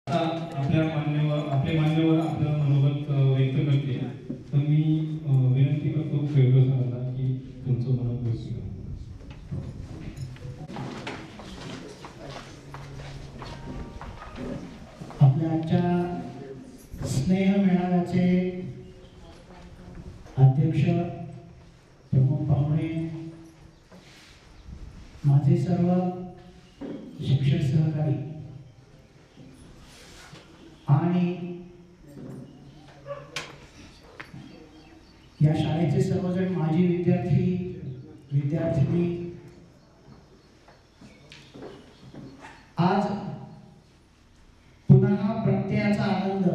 आपले मान्यवर आपलं मनोगत व्यक्त करते, तर मी विनंती करतो फेरवेळ सरांना की तुमचं मनोगत व्यक्त करा. आपल्या आजच्या स्नेह मेळाव्याचे अध्यक्ष प्रमुख पाहुणे, माझे सर्व शिक्षक सहकारी आणि या शाळेचे सर्वजण माजी विद्यार्थी विद्यार्थिनी, आज पुन्हा प्रत्ययाचा आनंद.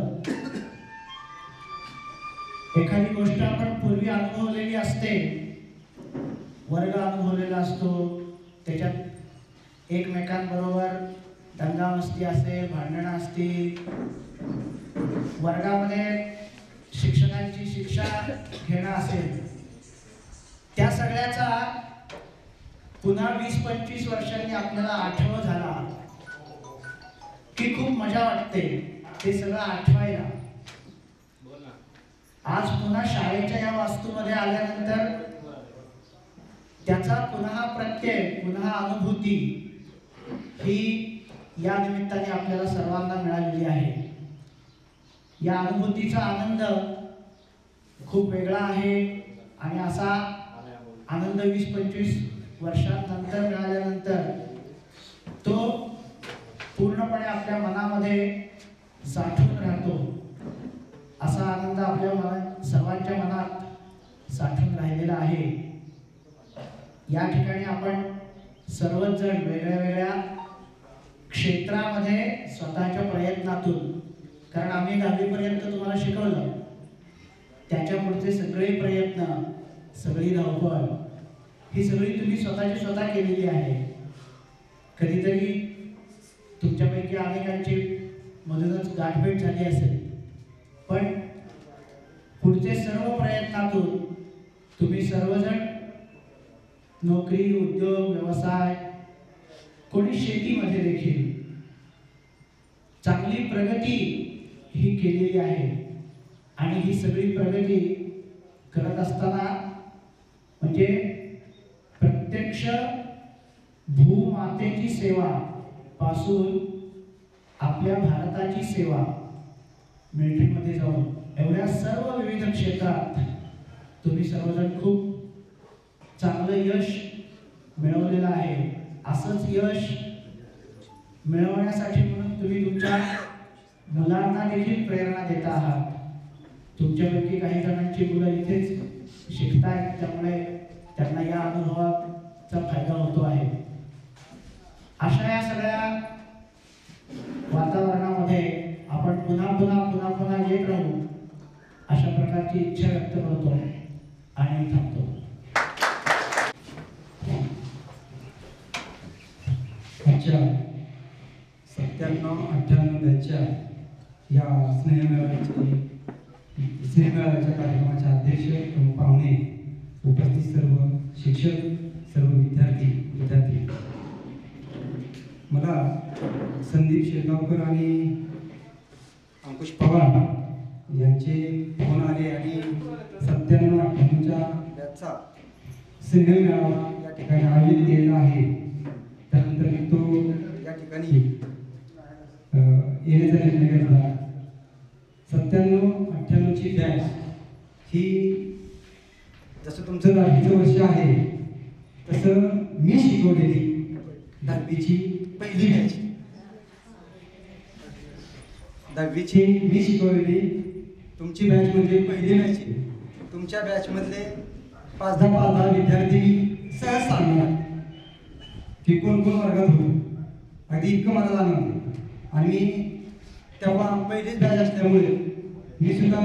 एखादी गोष्ट आपण पूर्वी अनुभवलेली असते, वर्ग अनुभवलेला असतो, त्याच्यात एकमेकांबरोबर दंगामस्ती असेल, भांडणं असतील, वर्गामध्ये शिक्षकांची शिक्षा घेणं असेल, त्या सगळ्याचा पुन्हा 20-25 वर्षांनी आपल्याला आठवण झाला की खूप मजा वाटते ते सगळं आठवायला. आज पुन्हा शाळेच्या या वास्तूमध्ये आल्यानंतर त्याचा पुन्हा प्रत्यय, पुन्हा अनुभूती ही या निमित्ताने आपल्याला सर्वांना मिळालेली आहे. या अनुभूतीचा आनंद खूप वेगळा आहे आणि असा आनंद 20-25 वर्षांनंतर मिळाल्यानंतर तो पूर्णपणे आपल्या मनामध्ये साठून राहतो. असा आनंद आपल्या सर्वांच्या मनात साठून राहिलेला आहे. या ठिकाणी आपण सर्वच जण वेगळ्या वेगळ्या क्षेत्रामध्ये स्वतःच्या प्रयत्नातून, कारण आम्ही 10वी पर्यंत तुम्हाला शिकवलं, त्याच्या पुढचे सगळे प्रयत्न, सगळी धावपळ ही सगळी तुम्ही स्वतः केलेली आहे. कधीतरी तुमच्यापैकी अनेकांची मधूनच गाठभेट झाली असेल, पण पुढचे सर्व प्रयत्नातून तुम्ही सर्वजण नोकरी, उद्योग, व्यवसाय, कोणी शेतीमध्ये देखील चांगली प्रगती ही केलेली आहे. आणि ही सगळी प्रगती करत असताना म्हणजे प्रत्यक्ष भूमातेची सेवा पासून आपल्या भारताची सेवा, मिलिटरीमध्ये जाऊन एवढ्या सर्व विविध क्षेत्रात तुम्ही सर्वजण खूप चांगलं यश मिळवलेलं आहे. असंच यश मिळवण्यासाठी म्हणून तुम्ही तुमच्या मुलांना देखील प्रेरणा देता आहात. तुमच्यापैकी काही जणांची मुलं इथेच शिकतायत, त्यामुळे त्यांना या अनुभवाचा फायदा होतो आहे. अशा या सगळ्या वातावरणामध्ये आपण पुन्हा येत राहू अशा प्रकारची इच्छा व्यक्त करतो आणि थांबतो. आजच्या 97-98 बॅचच्या या स्नेहमेळाव्याच्या कार्यक्रमाचे अध्यक्ष, प्रमुख पाहुणे, उपस्थित सर्व शिक्षक, सर्व विद्यार्थी, मला संदीप शेगावकर आणि अंकुश पवार यांचे फोन आले आणि 97-98च्या बॅचचा स्नेहमेळावा या ठिकाणी आयोजित केलेला आहे. त्यानंतर मी तो या ठिकाणी येण्याचा निर्णय घेतला. 97-98ची बॅच ही जसं तुमचं 10वीचं वर्ष आहे तसं मी शिकवलेली 10वीची पहिली बॅच. 10वीची मी शिकवलेली तुमची बॅच म्हणजे पहिली बॅच. तुमच्या बॅचमधले 5-10 विद्यार्थी सहज सांगणार की कोण वर्गात होतो, अगदी इतकं मला जाणवतं. आणि मी तेव्हा पहिलीच बॅच असल्यामुळे मी सुद्धा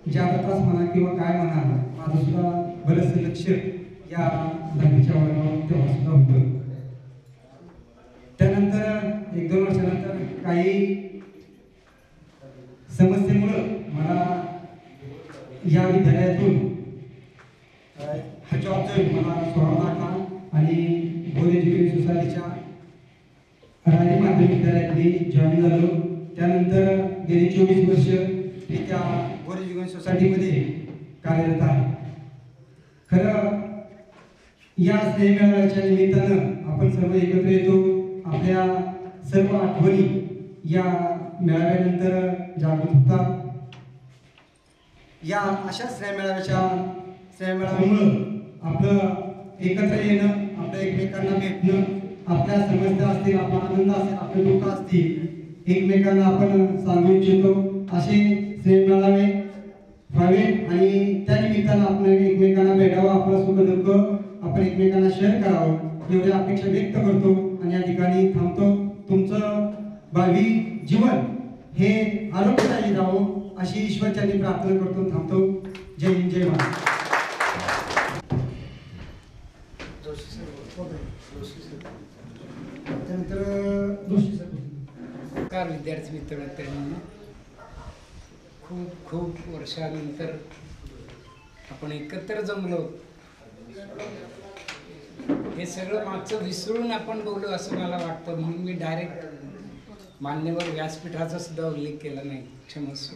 ज्या त्रास म्हणा किंवा काय म्हणा, माझं सुद्धा बरंचसं लक्ष या 10वीच्या वर्गावर तेव्हा सुद्धा होतं. त्यानंतर 1-2 वर्षानंतर काही समस्येमुळं मला या विद्यालयातून हा जॉब मला सोडावा लागला आणि बोध एज्युकेशन सोसायटीच्या राणी माध्यमिक विद्यालयात मी जॉईन झालो. त्यानंतर गेली 24 वर्ष मी त्या गोरेजुगन सोसायटीमध्ये कार्यरत आहे. खरं या स्नेहमेळाव्याच्या निमित्तानं आपण सर्व एकत्र येतो. आपल्या सर्व आठवणी या मेळाव्यानंतर जागृत होतात. या अशा स्नेहमेळाव्यामुळं आपलं एकत्र येणं, आपलं एकमेकांना भेटणं, आपल्या समस्या असतील, आपला आनंद असेल, आपले दुःख असतील, एकमेकांना आपण सांगू इच्छितो. असे स्नेहमेळावे व्हावेत आणि त्या निमित्तानं आपण एकमेकांना भेटावं, आपलं सुख दुःख आपण एकमेकांना शेअर करावं एवढी अपेक्षा व्यक्त करतो आणि या ठिकाणी थांबतो. तुमचं भावी जीवन हे आरोग्यदायी जावं अशी ईश्वरचरणी प्रार्थना करतो. थांबतो. जय हिंद, जय महाराष्ट्र. त्यानंतर नमस्कार विद्यार्थी मित्रांनो, खूप खूप वर्षानंतर आपण एकत्र जमलो. हे सगळं मागचं विसरून आपण बोलू असं मला वाटतं, म्हणून मी डायरेक्ट मान्यवर व्यासपीठाचा सुद्धा उल्लेख केला नाही. क्षमस्व.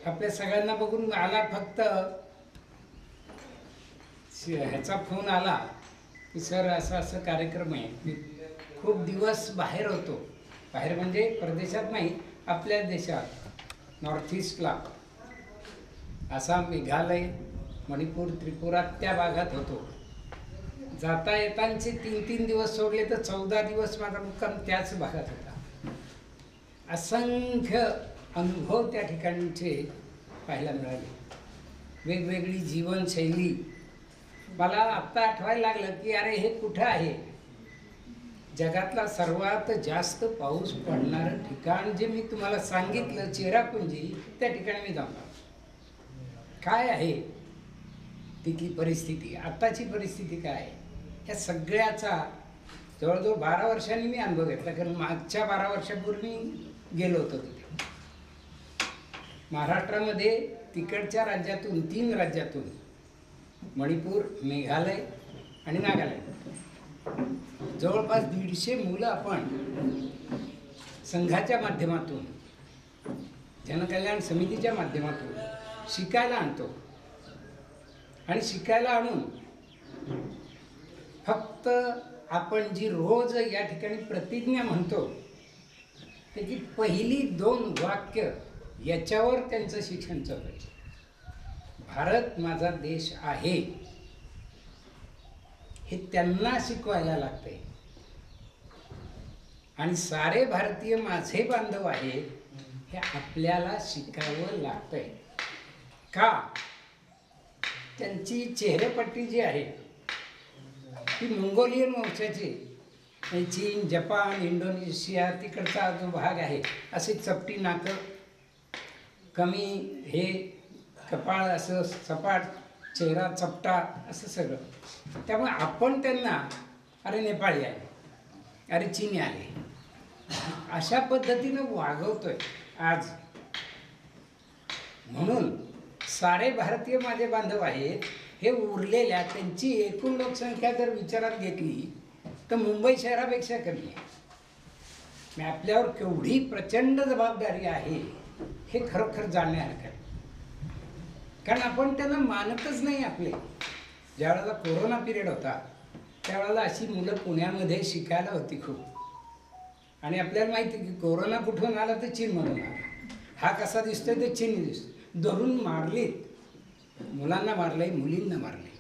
आपल्या सगळ्यांना बघून आला फक्त ह्याचा फोन आला की सर असं असं कार्यक्रम आहे. मी खूप दिवस बाहेर होतो. बाहेर म्हणजे परदेशात नाही, आपल्या देशात नॉर्थ ईस्टला, आसाम, मेघालय, मणिपूर, त्रिपुरा त्या भागात होतो. जाता येतांचे 3-3 दिवस सोडले तर 14 दिवस माझा मुक्काम त्याच भागात होता. असंख्य अनुभव त्या ठिकाणचे पाहायला मिळाले. वेगवेगळी जीवनशैली. मला आत्ता आठवायला लागलं की अरे हे कुठं आहे. जगातला सर्वात जास्त पाऊस पडणारं ठिकाण जे मी तुम्हाला सांगितलं, चेरापुंजी, त्या ठिकाणी मी जाऊन काय आहे तिथली परिस्थिती, आत्ताची परिस्थिती काय आहे, या सगळ्याचा जवळजवळ 12 वर्षांनी मी अनुभव घेतला. कारण मागच्या 12 वर्षापूर्वी गेलो होतो तिथे. महाराष्ट्रामध्ये तिकडच्या राज्यातून 3 राज्यातून मणिपूर, मेघालय आणि नागालँड जवळपास 150 मुलं आपण संघाच्या माध्यमातून, जनकल्याण समितीच्या माध्यमातून शिकायला आणतो. आणि शिकायला आणून फक्त आपण जी रोज या ठिकाणी प्रतिज्ञा म्हणतो त्याची पहिली 2 वाक्य याच्यावर त्यांचं शिक्षण चालू आहे. भारत माझा देश आहे हे त्यांना शिकवायला लागते. आणि सारे भारतीय माझे बांधव आहेत हे आपल्याला शिकावं लागतंय. का? त्यांची चेहरेपट्टी जी आहे ती मंगोलियन वंशाची. चीन, जपान, इंडोनेशिया तिकडचा जो भाग आहे असे चपटी नाकं, कमी हे कपाळ, असं सपाट चेहरा, चपटा, असं सगळं. त्यामुळे आपण त्यांना अरे नेपाळी आहे, अरे चीनी आले, अशा पद्धतीनं वागवतोय आज. म्हणून सारे भारतीय माझे बांधव आहेत हे उरलेल्या, त्यांची एकूण लोकसंख्या जर विचारात घेतली तर मुंबई शहरापेक्षा कमी आहे. मी आपल्यावर केवढी प्रचंड जबाबदारी आहे हे खरोखर जाणण्यासारखं आहे. कारण आपण त्यांना मानतच नाही. आपले ज्यावेळेला कोरोना पिरियड होता त्यावेळेला अशी मुलं पुण्यामध्ये शिकायला होती खूप. आणि आपल्याला माहिती की कोरोना कुठून आला तर चीनमधून आला. हा कसा दिसतोय तर चीनी दिसतो. धरून मारलीत, मुलांना मारलंय, मुलींना मारले.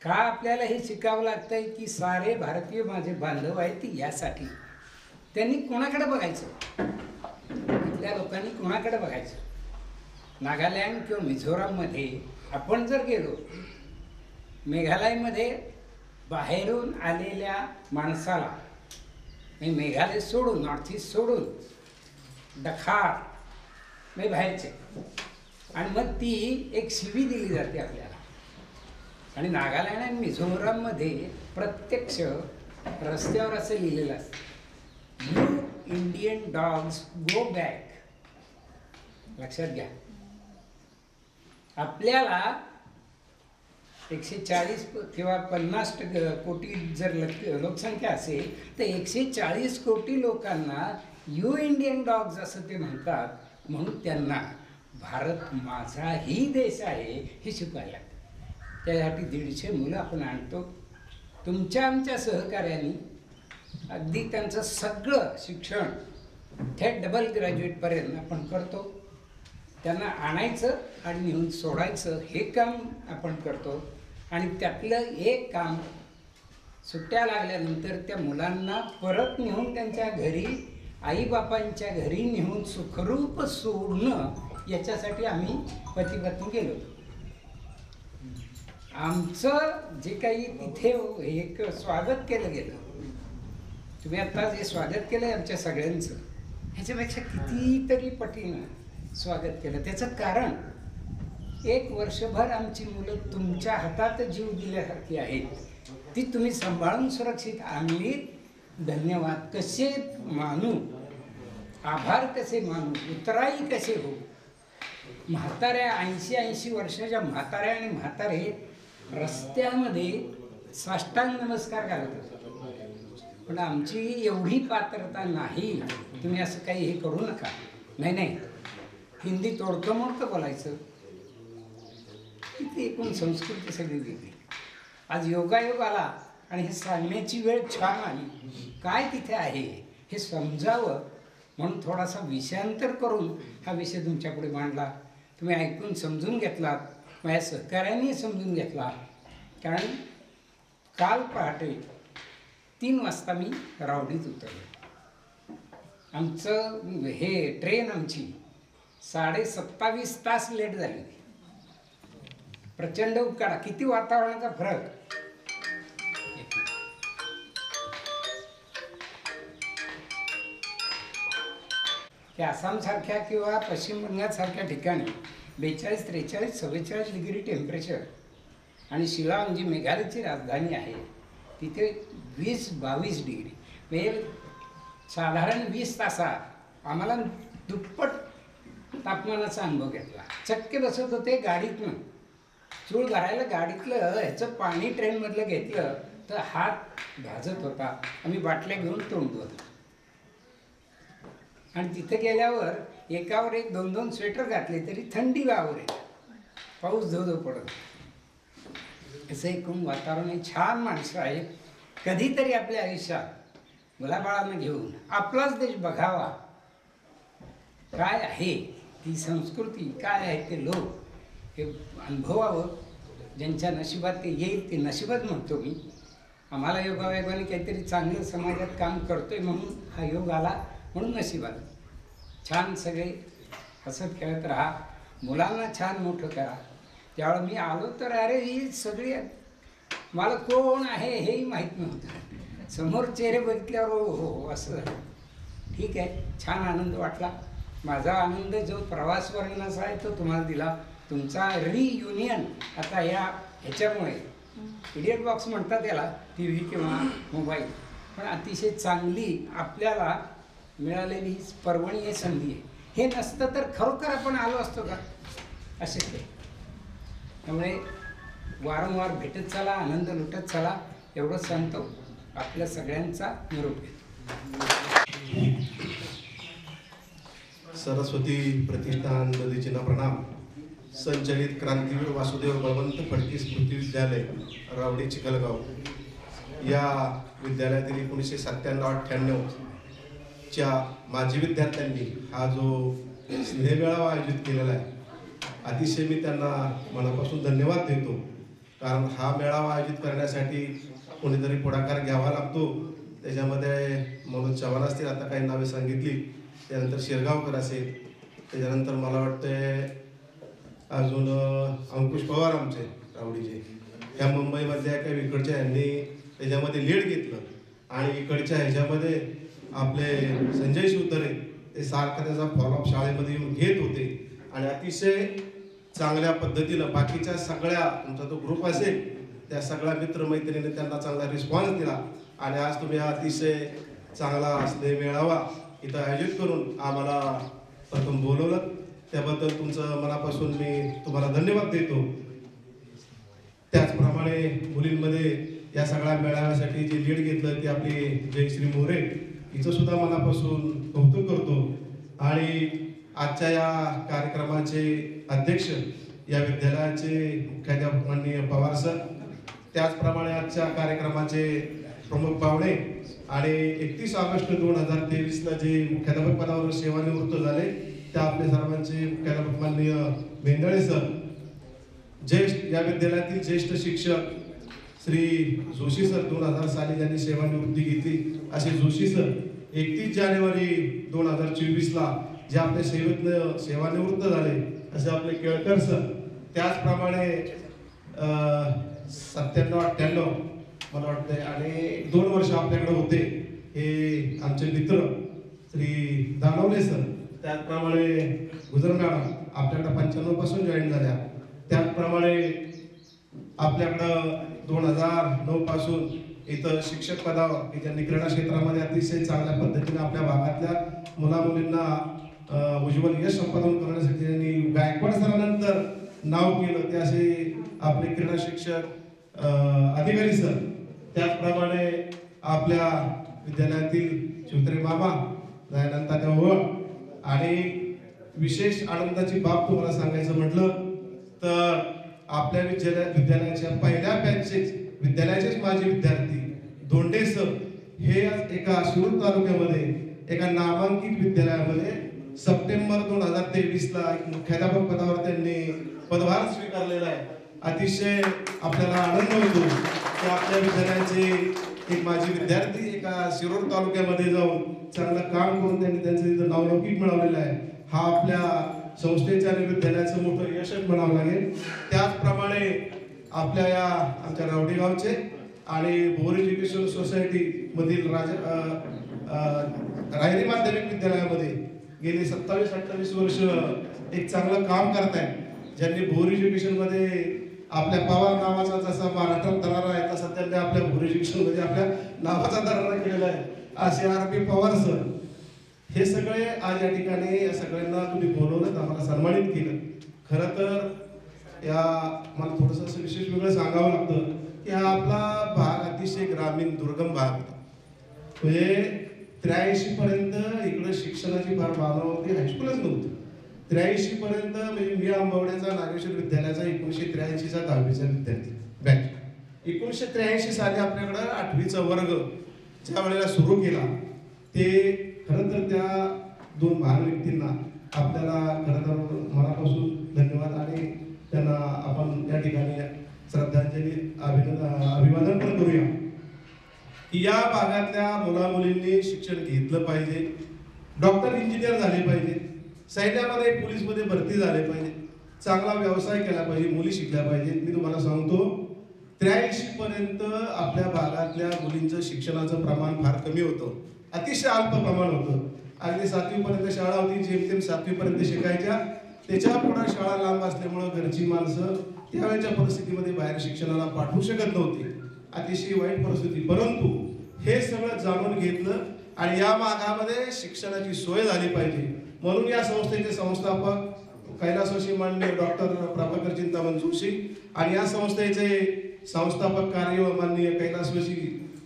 का आपल्याला हे शिकावं लागतंय की सारे भारतीय माझे बांधव आहेत यासाठी. त्यांनी कोणाकडे बघायचं, इथल्या लोकांनी कोणाकडे बघायचं. नागालँड किंवा मिझोराममध्ये आपण जर गेलो, मेघालयमध्ये बाहेरून आलेल्या माणसाला, मेघालय सोडून, नॉर्थ ईस्ट सोडून, दखार म्हणजे बाहेरचे, आणि मग ती एक शिवी दिली जाते आपल्याला. आणि नागालँड आणि मिझोराममध्ये प्रत्यक्ष रस्त्यावर असं लिहिलेलं असतं, you Indian dogs go back. लक्षात घ्या, आपल्याला 140 किंवा 50 कोटी जर लोकसंख्या असेल तर 140 कोटी लोकांना यू इंडियन डॉग्स असं ते म्हणतात, म्हणून त्यांना भारत माझाही देश आहे हे शिकवायला लागतं. त्यासाठी 150 मुलं आपण आणतो. तुमच्या आमच्या सहकार्याने अगदी त्यांचं सगळं शिक्षण थेट डबल ग्रॅज्युएटपर्यंत आपण करतो. त्यांना आणायचं आणि नेऊन सोडायचं हे काम आपण करतो. आणि त्यातलं एक काम सुट्ट्या लागल्यानंतर त्या मुलांना परत नेऊन त्यांच्या घरी, आईबापांच्या घरी नेऊन सुखरूप सोडणं, याच्यासाठी आम्ही पती-पत्नी गेलो. आमचं जे काही तिथे एक स्वागत केलं गेलं, तुम्ही आता जे स्वागत केलं आमच्या सगळ्यांचं, ह्याच्यापेक्षा कितीतरी पटीनं स्वागत केलं. त्याचं कारण 1 वर्षभर आमची मुलं तुमच्या हातात जीव दिल्यासारखी आहेत. ती तुम्ही सांभाळून सुरक्षित आणली. धन्यवाद कसे मानू, आभार कसे मानू, उतराई कसे हो. म्हाताऱ्या 80-80 वर्षाच्या म्हाताऱ्या आणि म्हातारे रस्त्यामध्ये साष्टांग नमस्कार घालतात. पण आमची एवढी पात्रता नाही, तुम्ही असं काही हे करू नका. नाही, हिंदी तोडकं मोडकं बोलायचं. किती एकूण संस्कृती सगळी वेगळी. आज योगायोग आला आणि हे सांगण्याची वेळ छान आली. काय तिथे आहे हे समजावं म्हणून थोडासा विषयांतर करून हा विषय तुमच्यापुढे मांडला. तुम्ही ऐकून समजून घेतलात, माझ्या सहकार्याने समजून घेतला. कारण काल पहाटे 3 वाजता मी रावडीत उतरलो. आमचं हे ट्रेन आमची 27.5 तास लेट झाली होती. प्रचंड उकाडा, किती वातावरणाचा फरक. की आसामसारख्या किंवा पश्चिम बंगालसारख्या ठिकाणी 42, 43, 44 डिग्री टेम्परेचर आणि शिलाँग जी मेघालयची राजधानी आहे तिथे 20-22 डिग्री. म्हणजे साधारण 20 तासात आम्हाला दुप्पट तापमानाचा अनुभव घेतला. चक्के बसत होते गाडीतनं. चूळ भरायला गाडीतलं ह्याचं पाणी ट्रेनमधलं घेतलं तर हात भाजत होता. आम्ही बाटल्या घेऊन तोंडत होतो. आणि तिथे गेल्यावर एकावर एक 2-2 स्वेटर घातले तरी थंडी गावावर आहे. पाऊस धो पडत. असं एकूण वातावरण आहे. छान माणसं आहेत. कधीतरी आपल्या आयुष्यात मुलाबाळांना घेऊन आपलाच देश बघावा. काय आहे ती संस्कृती, काय आहे ते लोक, हे अनुभवावं. ज्यांच्या नशिबात ते येईल ते नशीबच म्हणतो मी. आम्हाला योगायोगाने काहीतरी चांगलं समाजात काम करतोय म्हणून हा योग आला, म्हणून नशीब आलं. छान सगळे हसत खेळत राहा. मुलांना छान मोठं करा. त्यावेळेला मी आलो तर अरे ही सगळी मला कोण आहे हेही माहीत नव्हतं. समोर चेहरे बघितल्यावर हो असं ठीक आहे. छान आनंद वाटला. माझा आनंद जो प्रवास वर्णनाचा आहे तो तुम्हाला दिला. तुमचा रियुनियन आता ह्याच्यामुळे इडियट बॉक्स म्हणतात त्याला, टी व्ही किंवा मोबाईल, पण अतिशय चांगली आपल्याला मिळालेली पर्वणी ही संधी आहे. हे नसतं तर खरोखर आपण आलो असतो का, असे ते. त्यामुळे वारंवार भेटत चला, आनंद लुटत चला, एवढंच सांगतो. आपल्या सगळ्यांचा निरोप घेतो. सरस्वती प्रतिष्ठान नदीचीना प्रणाम. संचलित क्रांतीवीर वासुदेव बळवंत फडके स्मृती विद्यालय रावडी चिखलगाव या विद्यालयातील 1997-98 च्या माजी विद्यार्थ्यांनी हा जो स्नेहमेळावा आयोजित केलेला आहे, अतिशय मी त्यांना मनापासून धन्यवाद देतो. कारण हा मेळावा आयोजित करण्यासाठी कोणीतरी पुढाकार घ्यावा लागतो. त्याच्यामध्ये मनोज चव्हाण असतील, आता काही नावे सांगितली, त्यानंतर शिरगावकर असेल, त्याच्यानंतर मला वाटतं अजून अंकुश पवार आमचे रावडीचे, ह्या मुंबईमधल्या काही इकडच्या यांनी त्याच्यामध्ये लीड घेतलं. आणि इकडच्या ह्याच्यामध्ये आपले संजय शिवतरे ते सारखं त्याचा फॉलोअप शाळेमध्ये येऊन घेत होते. आणि अतिशय चांगल्या पद्धतीनं बाकीच्या सगळ्या तुमचा जो ग्रुप असेल त्या सगळ्या मित्रमैत्रिणींनी त्यांना चांगला रिस्पॉन्स दिला. आणि आज तुम्ही अतिशय चांगला स्नेह मेळावा इथं आयोजित करून आम्हाला प्रथम बोलवलं, त्याबद्दल तुमचं मनापासून मी तुम्हाला धन्यवाद देतो. त्याचप्रमाणे मुलींमध्ये या सगळ्या मेळाव्यासाठी जे लीड घेतलं ते आपली जयश्री मोरे, हिचं सुद्धा मनापासून कौतुक करतो. आणि आजच्या या कार्यक्रमाचे अध्यक्ष या विद्यालयाचे मुख्याध्यापक माननीय पवार सर, त्याचप्रमाणे आजच्या कार्यक्रमाचे प्रमुख पाहुणे आणि 31 ऑगस्ट 2023ला जे मुख्याध्यापक पदावर सेवानिवृत्त झाले त्या आपले सर्वांचे मुख्याध्यापक माननीय भेंदळे सर, ज्येष्ठ या विद्यालयातील ज्येष्ठ शिक्षक श्री जोशी सर 2000 साली ज्यांनी सेवानिवृत्ती घेतली असे जोशी सर 31 जानेवारी 2024ला जे आपल्या सेवेतनं सेवानिवृत्त झाले असे आपले केळकर सर, त्याचप्रमाणे 97-98 मला वाटतंय आणि 2 वर्ष आपल्याकडे होते हे आमचे मित्र श्री दानवले सर, त्याचप्रमाणे गुजर मॅडम आपल्याकडे 95 पासून जॉईन झाल्या, त्याचप्रमाणे आपल्याकडं 2009 पासून इथं शिक्षक पदावर की ज्यांनी क्रीडा क्षेत्रामध्ये अतिशय चांगल्या पद्धतीने आपल्या भागातल्या मुला मुलींना उज्ज्वल यश संपादन करण्यासाठी त्यांनी गायकवाड सरांनंतर नाव केलं ते असे आपले क्रीडा शिक्षक अधिकारी सर, त्याचप्रमाणे आपल्या विद्यालयातील शिवत्रे मामा दयानंद तात्या आणि विशेष आनंदाची बाब तुम्हाला सांगायचं म्हटलं तर आपल्या विद्यालयाच्या पहिल्या बॅचचेच विद्यालयाचेच माजी विद्यार्थी धोंडे सर हे एका शिरूर तालुक्यामध्ये एका नामांकित विद्यालयामध्ये सप्टेंबर 2023ला एक मुख्याध्यापक पदावर त्यांनी पदभार स्वीकारलेला आहे. अतिशय आपल्याला आनंद होतो की आपल्या विद्यालयाचे एक माजी विद्यार्थी एका शिरूर तालुक्यामध्ये जाऊन चांगलं काम करून त्यांनी त्यांचं इथं नावलौकिक मिळवलेलं आहे. हा आपल्या संस्थेच्या आणि विद्यालयाचं मोठं यशच म्हणावं लागेल. त्याचप्रमाणे आपल्या या आमच्या रावडी गावचे आणि भोर एज्युकेशन सोसायटी मधील रायरी माध्यमिक विद्यालयामध्ये गेली 27-28 वर्ष एक चांगलं काम करतायत, ज्यांनी भोर एज्युकेशन मध्ये आपल्या पवार नावाचा जसा महाराष्ट्रात दरारा आहे तसा त्यांनी आपल्या भोर एज्युकेशन मध्ये आपल्या नावाचा दरारा केलेला आहे असे RP पवार सर. हे सगळे आज या ठिकाणी या सगळ्यांना तुम्ही बोलवलं, आम्हाला सन्मानित केलं. खरं तर या मला थोडंसं असं विशेष वेगळं सांगावं लागतं की हा आपला भाग अतिशय ग्रामीण दुर्गम भाग होता. म्हणजे 83 पर्यंत इकडं शिक्षणाची फार भावना होती, हायस्कूलच नव्हती. 83 पर्यंत म्हणजे मी आंबवड्याचा नागेश्वर विद्यालयाचा 1983चा 10वीचा विद्यार्थी बॅच. 1983 साली आपल्याकडं 8वीचा वर्ग ज्या वेळेला सुरू केला ते खरं तर त्या 2 महान व्यक्तींना आपल्याला खरं तर मनापासून धन्यवाद आणि त्यांना आपण या ठिकाणी श्रद्धांजली अभिवादन पण करूया. या भागातल्या मुला मुलींनी शिक्षण घेतलं पाहिजे, डॉक्टर इंजिनियर झाले पाहिजे, सैन्यामध्ये पोलीसमध्ये भरती झाले पाहिजे, चांगला व्यवसाय केला पाहिजे, मुली शिकल्या पाहिजेत. मी तुम्हाला सांगतो 83 पर्यंत आपल्या भागातल्या मुलींचं शिक्षणाचं प्रमाण फार कमी होतं, अतिशय अल्प प्रमाण होतं. अगदी 7वी पर्यंत शाळा होती, जेमतेम 7वी पर्यंत शिकायच्या. त्याच्या पुढे शाळा लांब असल्यामुळे घरची माणसं त्यावेळेच्या परिस्थितीमध्ये बाहेर शिक्षणाला पाठवू शकत नव्हती, अतिशय वाईट परिस्थिती. परंतु हे सगळं जाणून घेतलं आणि या भागामध्ये शिक्षणाची सोय झाली पाहिजे म्हणून या संस्थेचे संस्थापक कैलासवासी माननीय डॉक्टर प्रभाकर चिंतामण जोशी आणि या संस्थेचे संस्थापक कार्य माननीय कैलासवासी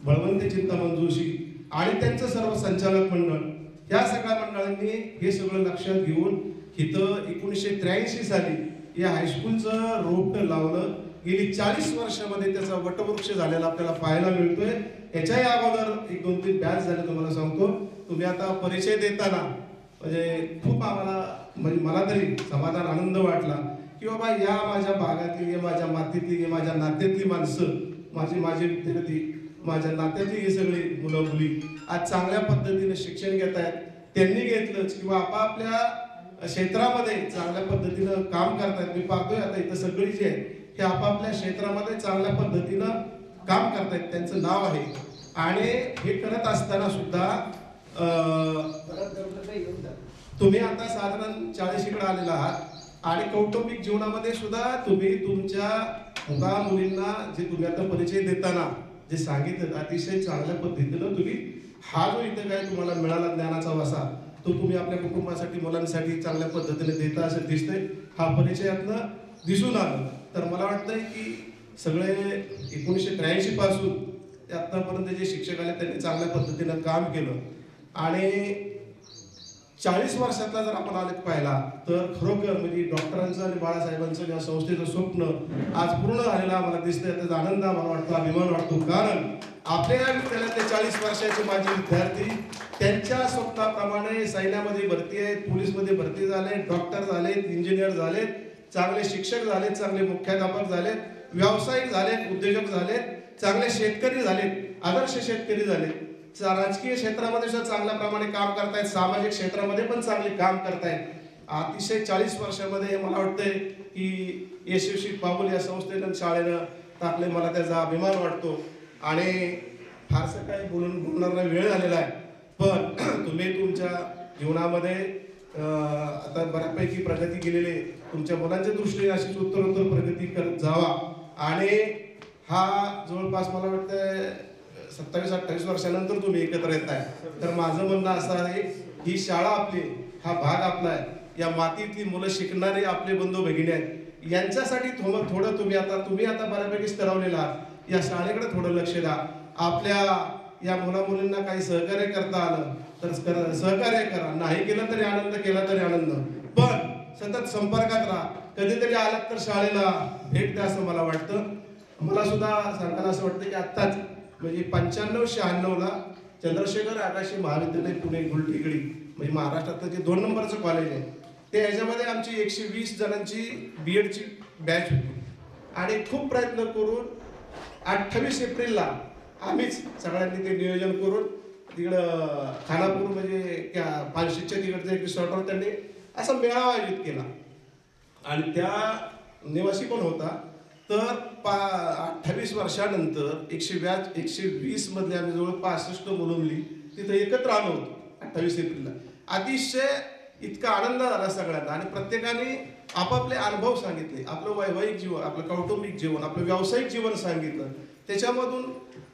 बळवंत चिंतामण जोशी आणि त्यांचं सर्व संचालक मंडळ या सगळ्या मंडळांनी हे सगळं लक्षात घेऊन इथं 1983 साली या हायस्कूलचं रोपटं लावलं. गेली 40 वर्षामध्ये त्याचा वटवृक्ष झालेला आपल्याला पाहायला मिळतोय. याच्याही अगोदर 1-2-3 बॅच झाले तुम्हाला सांगतो. तुम्ही आता परिचय देताना म्हणजे खूप आम्हाला म्हणजे मला तरी समाधान आनंद वाटला की बाबा या माझ्या भागातली, या माझ्या मातीतली, या माझ्या नात्यातली माणसं, माझे विद्यार्थी, माझ्या नात्यातली हे सगळे मुलं मुली आज चांगल्या पद्धतीने शिक्षण घेत आहेत. त्यांनी घेतलंच किंवा आपापल्या क्षेत्रामध्ये चांगल्या पद्धतीनं काम करतायत. मी पाहतोय आता इथं सगळी जे आहेत हे आपापल्या क्षेत्रामध्ये चांगल्या पद्धतीनं काम करतायत, त्यांचं नाव आहे. आणि हे करत असताना सुद्धा तुम्ही आता साधारण 40 इकडे आलेला आहात आणि कौटुंबिक जीवनामध्ये सुद्धा तुम्ही तुमच्या मुला मुलींना जे तुम्ही आता परिचय देताना जे सांगितलं अतिशय चांगल्या पद्धतीनं तुम्ही हा जो इथं काय तुम्हाला मिळाला ज्ञानाचा वासा तो तुम्ही आपल्या कुटुंबासाठी मुलांसाठी चांगल्या पद्धतीने देता असं दिसतंय. हा परिचयातनं दिसून आलं. तर मला वाटतंय की सगळे 1983 पासून ते आतापर्यंत जे शिक्षक आले त्यांनी चांगल्या पद्धतीनं काम केलं आणि 40 वर्षातला जर आपण आलेख पाहिला तर खरोखर म्हणजे डॉक्टरांचं आणि बाळासाहेबांचं या संस्थेचं स्वप्न आज पूर्ण झालेलं आम्हाला दिसतंय. त्याचा आनंद आम्हाला वाटतो, अभिमान वाटतो. कारण आपल्या या विद्यालयातले 40 वर्षाचे माजी विद्यार्थी त्यांच्या स्वप्नाप्रमाणे सैन्यामध्ये भरती आहेत, पोलीसमध्ये भरती झाले, डॉक्टर झालेत, इंजिनियर झालेत, चांगले शिक्षक झालेत, चांगले मुख्याध्यापक झालेत, व्यावसायिक झालेत, उद्योजक झालेत, चांगले शेतकरी झालेत, आदर्श शेतकरी झालेत, राजकीय क्षेत्रामध्ये सुद्धा चांगल्या प्रमाणे काम करतायत, सामाजिक क्षेत्रामध्ये पण चांगले काम करतायत. अतिशय 40 वर्षामध्ये मला वाटतंय की यशस्वी पाऊल या संस्थेनं शाळेनं टाकले. मला त्याचा अभिमान वाटतो आणि फारसं काही बोलणार वेळ झालेला आहे. पण तुम्ही तुमच्या जीवनामध्ये आता बऱ्यापैकी प्रगती केलेली आहे. तुमच्या मुलांच्या दृष्टीने अशीच उत्तरोत्तर प्रगती करत जावा आणि हा जवळपास मला वाटतं 27-28 वर्षानंतर तुम्ही एकत्र येताय. तर माझं म्हणणं असं आहे ही शाळा आपली, हा भाग आपला आहे. या मातीतली मुलं शिकणारे आपले बंधू भगिनी आहेत. यांच्यासाठी थोडं तुम्ही आता बऱ्यापैकी स्तरावलेला आहात. या शाळेकडे थोडं लक्ष द्या. आपल्या या मुला-मुलींना काही सहकार्य करता आलं तर सहकार्य करा. नाही केलं तरी आनंद, केला तरी आनंद. पण सतत संपर्कात राहा. कधीतरी आलात तर शाळेला भेट द्या असं मला वाटतं. मला सुद्धा सांगायला असं वाटतं की आत्ताच म्हणजे 95-96 चंद्रशेखर आगाशे महाविद्यालय पुणे गुलटेकडी म्हणजे महाराष्ट्रातलं जे 2 नंबरचं कॉलेज आहे ते ह्याच्यामध्ये आमची 120 जणांची BEdची बॅच होती आणि खूप प्रयत्न करून 28 एप्रिलला आम्हीच सगळ्यांनी ते नियोजन करून तिकडं खानापूर म्हणजे पानशेच्या तिकडच्या एक रिसॉर्टवर त्यांनी असा मेळावा आयोजित केला आणि त्या निवासी पण होता. तर 28 वर्षानंतर 120 मधले आम्ही जवळ 65 मुलंमुली तिथे एकत्र आलो होतो 28 एप्रिलला. अतिशय इतका आनंद झाला सगळ्यांना आणि प्रत्येकाने आपापले अनुभव सांगितले. आपलं वैवाहिक जीवन, आपलं कौटुंबिक जीवन, आपलं व्यावसायिक जीवन सांगितलं. त्याच्यामधून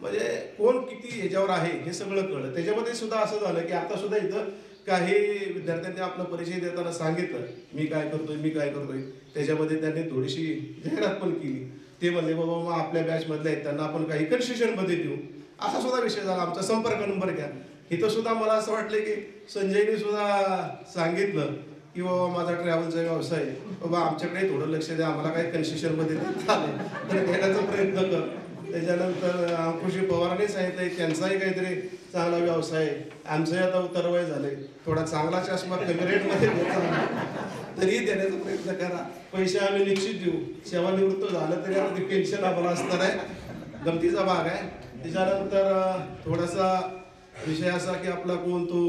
म्हणजे कोण किती ह्याच्यावर आहे हे सगळं कळलं. त्याच्यामध्ये सुद्धा असं झालं की आता सुद्धा इथं काही विद्यार्थ्यांनी आपला परिचय देताना सांगितलं मी काय करतोय. त्याच्यामध्ये त्यांनी थोडीशी जाहिरात पण केली. ते म्हणले बाबा मग आपल्या बॅच मधले आहेत त्यांना आपण काही कन्सेशन मध्ये देऊ. असा सुद्धा विषय झाला. आमचा संपर्क नंबर घ्या. इथं सुद्धा मला असं वाटलं की संजयने सुद्धा सांगितलं की बाबा माझा ट्रॅव्हलचा व्यवसाय आहे, बाबा आमच्याकडे थोडं लक्ष द्या, आम्हाला काही कन्सेशन मध्ये देता आले तर देण्याचा प्रयत्न कर. त्याच्यानंतर अंकुशी पवारांनी सांगितलंय त्यांचाही काहीतरी चांगला व्यवसाय आहे. आमचंही आता उतरवय झालंय, थोडा चांगला चष्मा कमी रेटमध्ये तरी देण्याचा प्रयत्न करा. पैसे आम्ही निश्चित देऊ. सेवानिवृत्त झालं तरी आम्ही पेन्शन आम्हाला असणार आहे. गमतीचा भाग आहे. त्याच्यानंतर थोडासा विषय असा की आपला कोण तो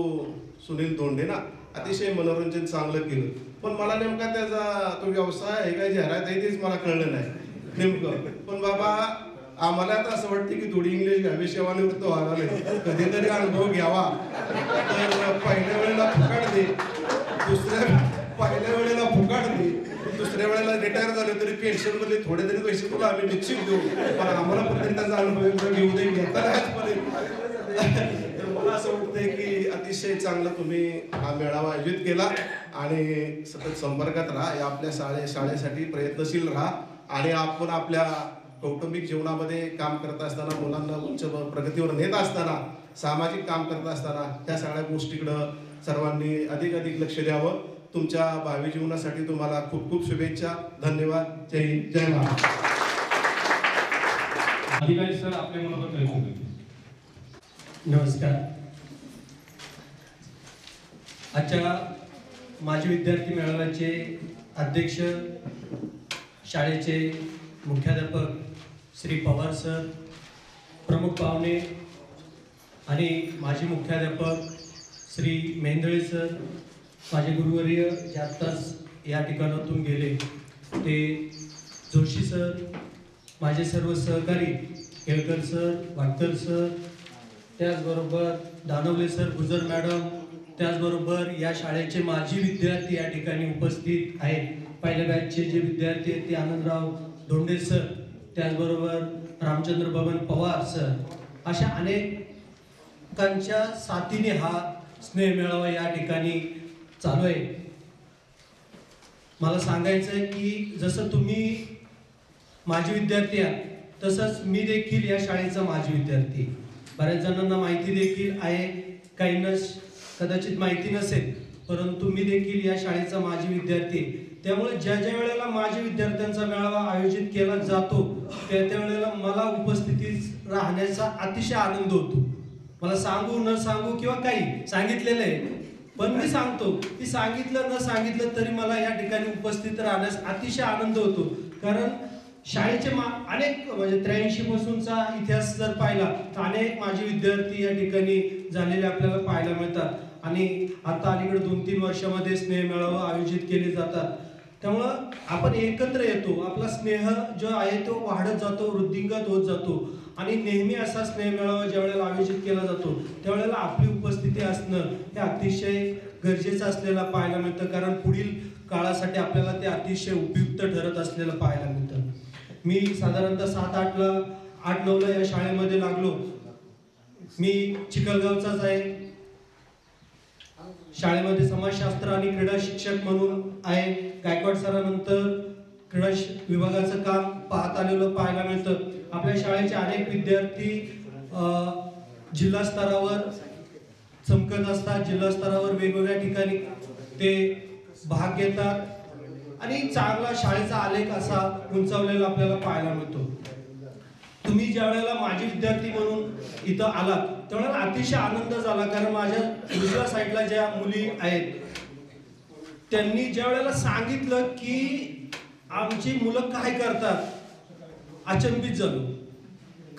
सुनील धोंडे ना अतिशय मनोरंजन चांगलं केलं. पण मला नेमका त्याचा तो व्यवसाय आहे काय जाहिरात आहे तेच मला कळलं नाही नेमकं. पण बाबा आम्हाला आता असं वाटतं की थोडी इंग्लिश घ्यावी, सेवानिवृत्त व्हायला नाही, कधीतरी अनुभव घ्यावा. तर पहिल्या वेळेला फुकाट दे, पहिल्या वेळेला फुकाट दे, दुसऱ्या वेळेला रिटायर झाले तरी पेन्शन मध्ये थोडे तरी पैसे तुला आम्ही निश्चित देऊ. पण आम्हाला पण त्याचा अनुभव घेऊ दे घेता मला असं वाटतंय की अतिशय चांगला तुम्ही हा मेळावा आयोजित केला आणि सतत संपर्कात राहा. या आपल्या शाळेसाठी प्रयत्नशील राहा आणि आपण आपल्या कौटुंबिक जीवनामध्ये काम करत असताना, मुलांना उच्च प्रगतीवर नेत असताना, सामाजिक काम करत असताना त्या सगळ्या गोष्टीकडं सर्वांनी अधिक लक्ष द्यावं. तुमच्या भावी जीवनासाठी तुम्हाला खूप खूप शुभेच्छा. धन्यवाद. जय हिंद, जय महाराष्ट्र. अधिकारी सर आपल्या मनोगत व्यक्त करतील. नमस्कार. आजच्या माजी विद्यार्थी मेळाव्याचे अध्यक्ष, शाळेचे मुख्याध्यापक श्री पवार सर, प्रमुख पाहुणे आणि माजी मुख्याध्यापक श्री मेंदळे सर, माझे गुरुवर्य जे आत्ताच या ठिकाणातून गेले ते जोशी सर, माझे सर्व सहकारी केळकर सर, वाटकर सर, त्याचबरोबर दानवले सर, गुजर मॅडम, त्याचबरोबर या शाळेचे माजी विद्यार्थी या ठिकाणी उपस्थित आहेत. पहिल्या बॅचचे जे विद्यार्थी आहेत ते आनंदराव धोंडे सर, त्याचबरोबर रामचंद्र बबन पवार सर, अशा अनेकांच्या साथीने हा स्नेह मेळावा या ठिकाणी चालू आहे. मला सांगायचं आहे की जसं तुम्ही माजी विद्यार्थी आहे, तसंच मी देखील या शाळेचा माजी विद्यार्थी. बऱ्याच जणांना माहिती देखील आहे, काहींना कदाचित माहिती नसेल, परंतु मी देखील या शाळेचा माजी विद्यार्थी. त्यामुळे ज्या ज्या वेळेला माजी विद्यार्थ्यांचा मेळावा आयोजित केला जातो त्या वेळेला मला उपस्थितीत राहण्याचा अतिशय आनंद होतो. मला सांगू न सांगू किंवा काही सांगितलेलं आहे, पण मी सांगतो की सांगितलं न सांगितलं तरी मला या ठिकाणी उपस्थित राहण्यास अतिशय आनंद होतो. कारण शाळेचे अनेक म्हणजे 83 पासूनचा इतिहास जर पाहिला तर अनेक माजी विद्यार्थी या ठिकाणी झालेले आपल्याला पाहायला मिळतात. आणि आता अलीकडे 2-3 वर्षामध्ये स्नेह मेळावा आयोजित केले जातात. त्यामुळं आपण एकत्र येतो, आपला स्नेह जो आहे तो वाढत जातो, वृद्धिंगत होत जातो. आणि नेहमी असा स्नेह मेळावा ज्या वेळेला आयोजित केला जातो त्यावेळेला आपली उपस्थिती असणं हे अतिशय गरजेचं असलेलं पाहायला मिळतं. कारण पुढील काळासाठी आपल्याला ते अतिशय उपयुक्त ठरत असलेलं पाहायला मिळतं. मी साधारणतः 8-9ला या शाळेमध्ये लागलो. मी चिखलगावचाच आहे. शाळेमध्ये समाजशास्त्र आणि क्रीडा शिक्षक म्हणून आहे. गायकवाड सरांनंतर क्रीडा विभागाचं काम पाहत आलेलं पाहायला मिळतं. आपल्या शाळेचे अनेक विद्यार्थी जिल्हा स्तरावर चमकत असतात. जिल्हा स्तरावर वेगवेगळ्या ठिकाणी ते भाग घेतात आणि चांगला शाळेचा आलेख असा उंचावलेला आपल्याला पाहायला मिळतो. तुम्ही ज्या वेळेला माजी विद्यार्थी म्हणून इथं आलात त्यावेळेला अतिशय आनंद झाला. कारण माझ्या दुसऱ्या साईडला ज्या मुली आहेत त्यांनी ज्या वेळेला सांगितलं की आमची मुलं काय करतात अचंबित झालो.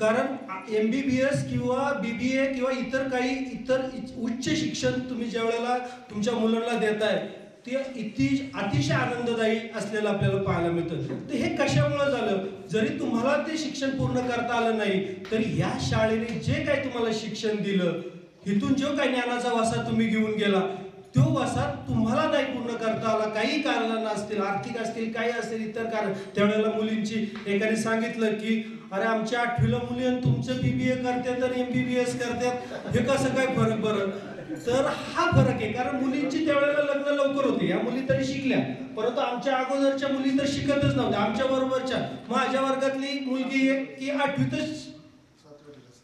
कारण MBBS किंवा BBA किंवा इतर उच्च शिक्षण तुम्ही ज्या वेळेला तुमच्या मुलांना देताय ते अतिशय आनंददायी असलेलं आपल्याला पाहायला मिळतं. तर हे कशामुळे झालं? जरी तुम्हाला ते शिक्षण पूर्ण करता आलं नाही तरी या शाळेने जे काही तुम्हाला शिक्षण दिलं, इथून जो काही ज्ञानाचा वासा तुम्ही घेऊन गेला तो वासा तुम्हाला नाही पूर्ण करता आला. काही कारण असतील, आर्थिक असतील, काही असतील इतर कारण. त्यावेळेला मुलींची एकाने सांगितलं की अरे आमच्या 8वीला मुली आणि तुमचं BBA करते तर MBBS करतात, हे कसं काय फरक बरं? तर हा फरक आहे. कारण मुलींची त्यावेळेला लग्न लवकर होते. या मुली तरी शिकल्या, परंतु आमच्या अगोदरच्या मुली तर शिकतच नव्हत्या. आमच्या बरोबरच्या माझ्या वर्गातली मुलगी एक की 8वीतच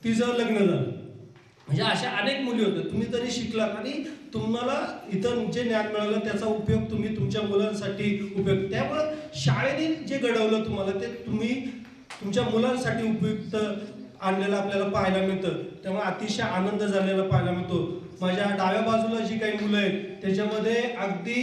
तिचं लग्न झालं. म्हणजे अशा अनेक मुली होत्या. तुम्ही तरी शिकलात आणि तुम्हाला इथं जे ज्ञान मिळालं त्याचा उपयोग तुम्ही तुमच्या मुलांसाठी उपयोग. त्यामुळे शाळेने जे घडवलं तुम्हाला ते तुम्ही तुमच्या मुलांसाठी उपयुक्त आणलेलं आपल्याला पाहायला मिळतं. त्यामुळे अतिशय आनंद झालेला पाहायला मिळतो. माझ्या डाव्या बाजूला जी काही मुलं आहेत त्याच्यामध्ये अगदी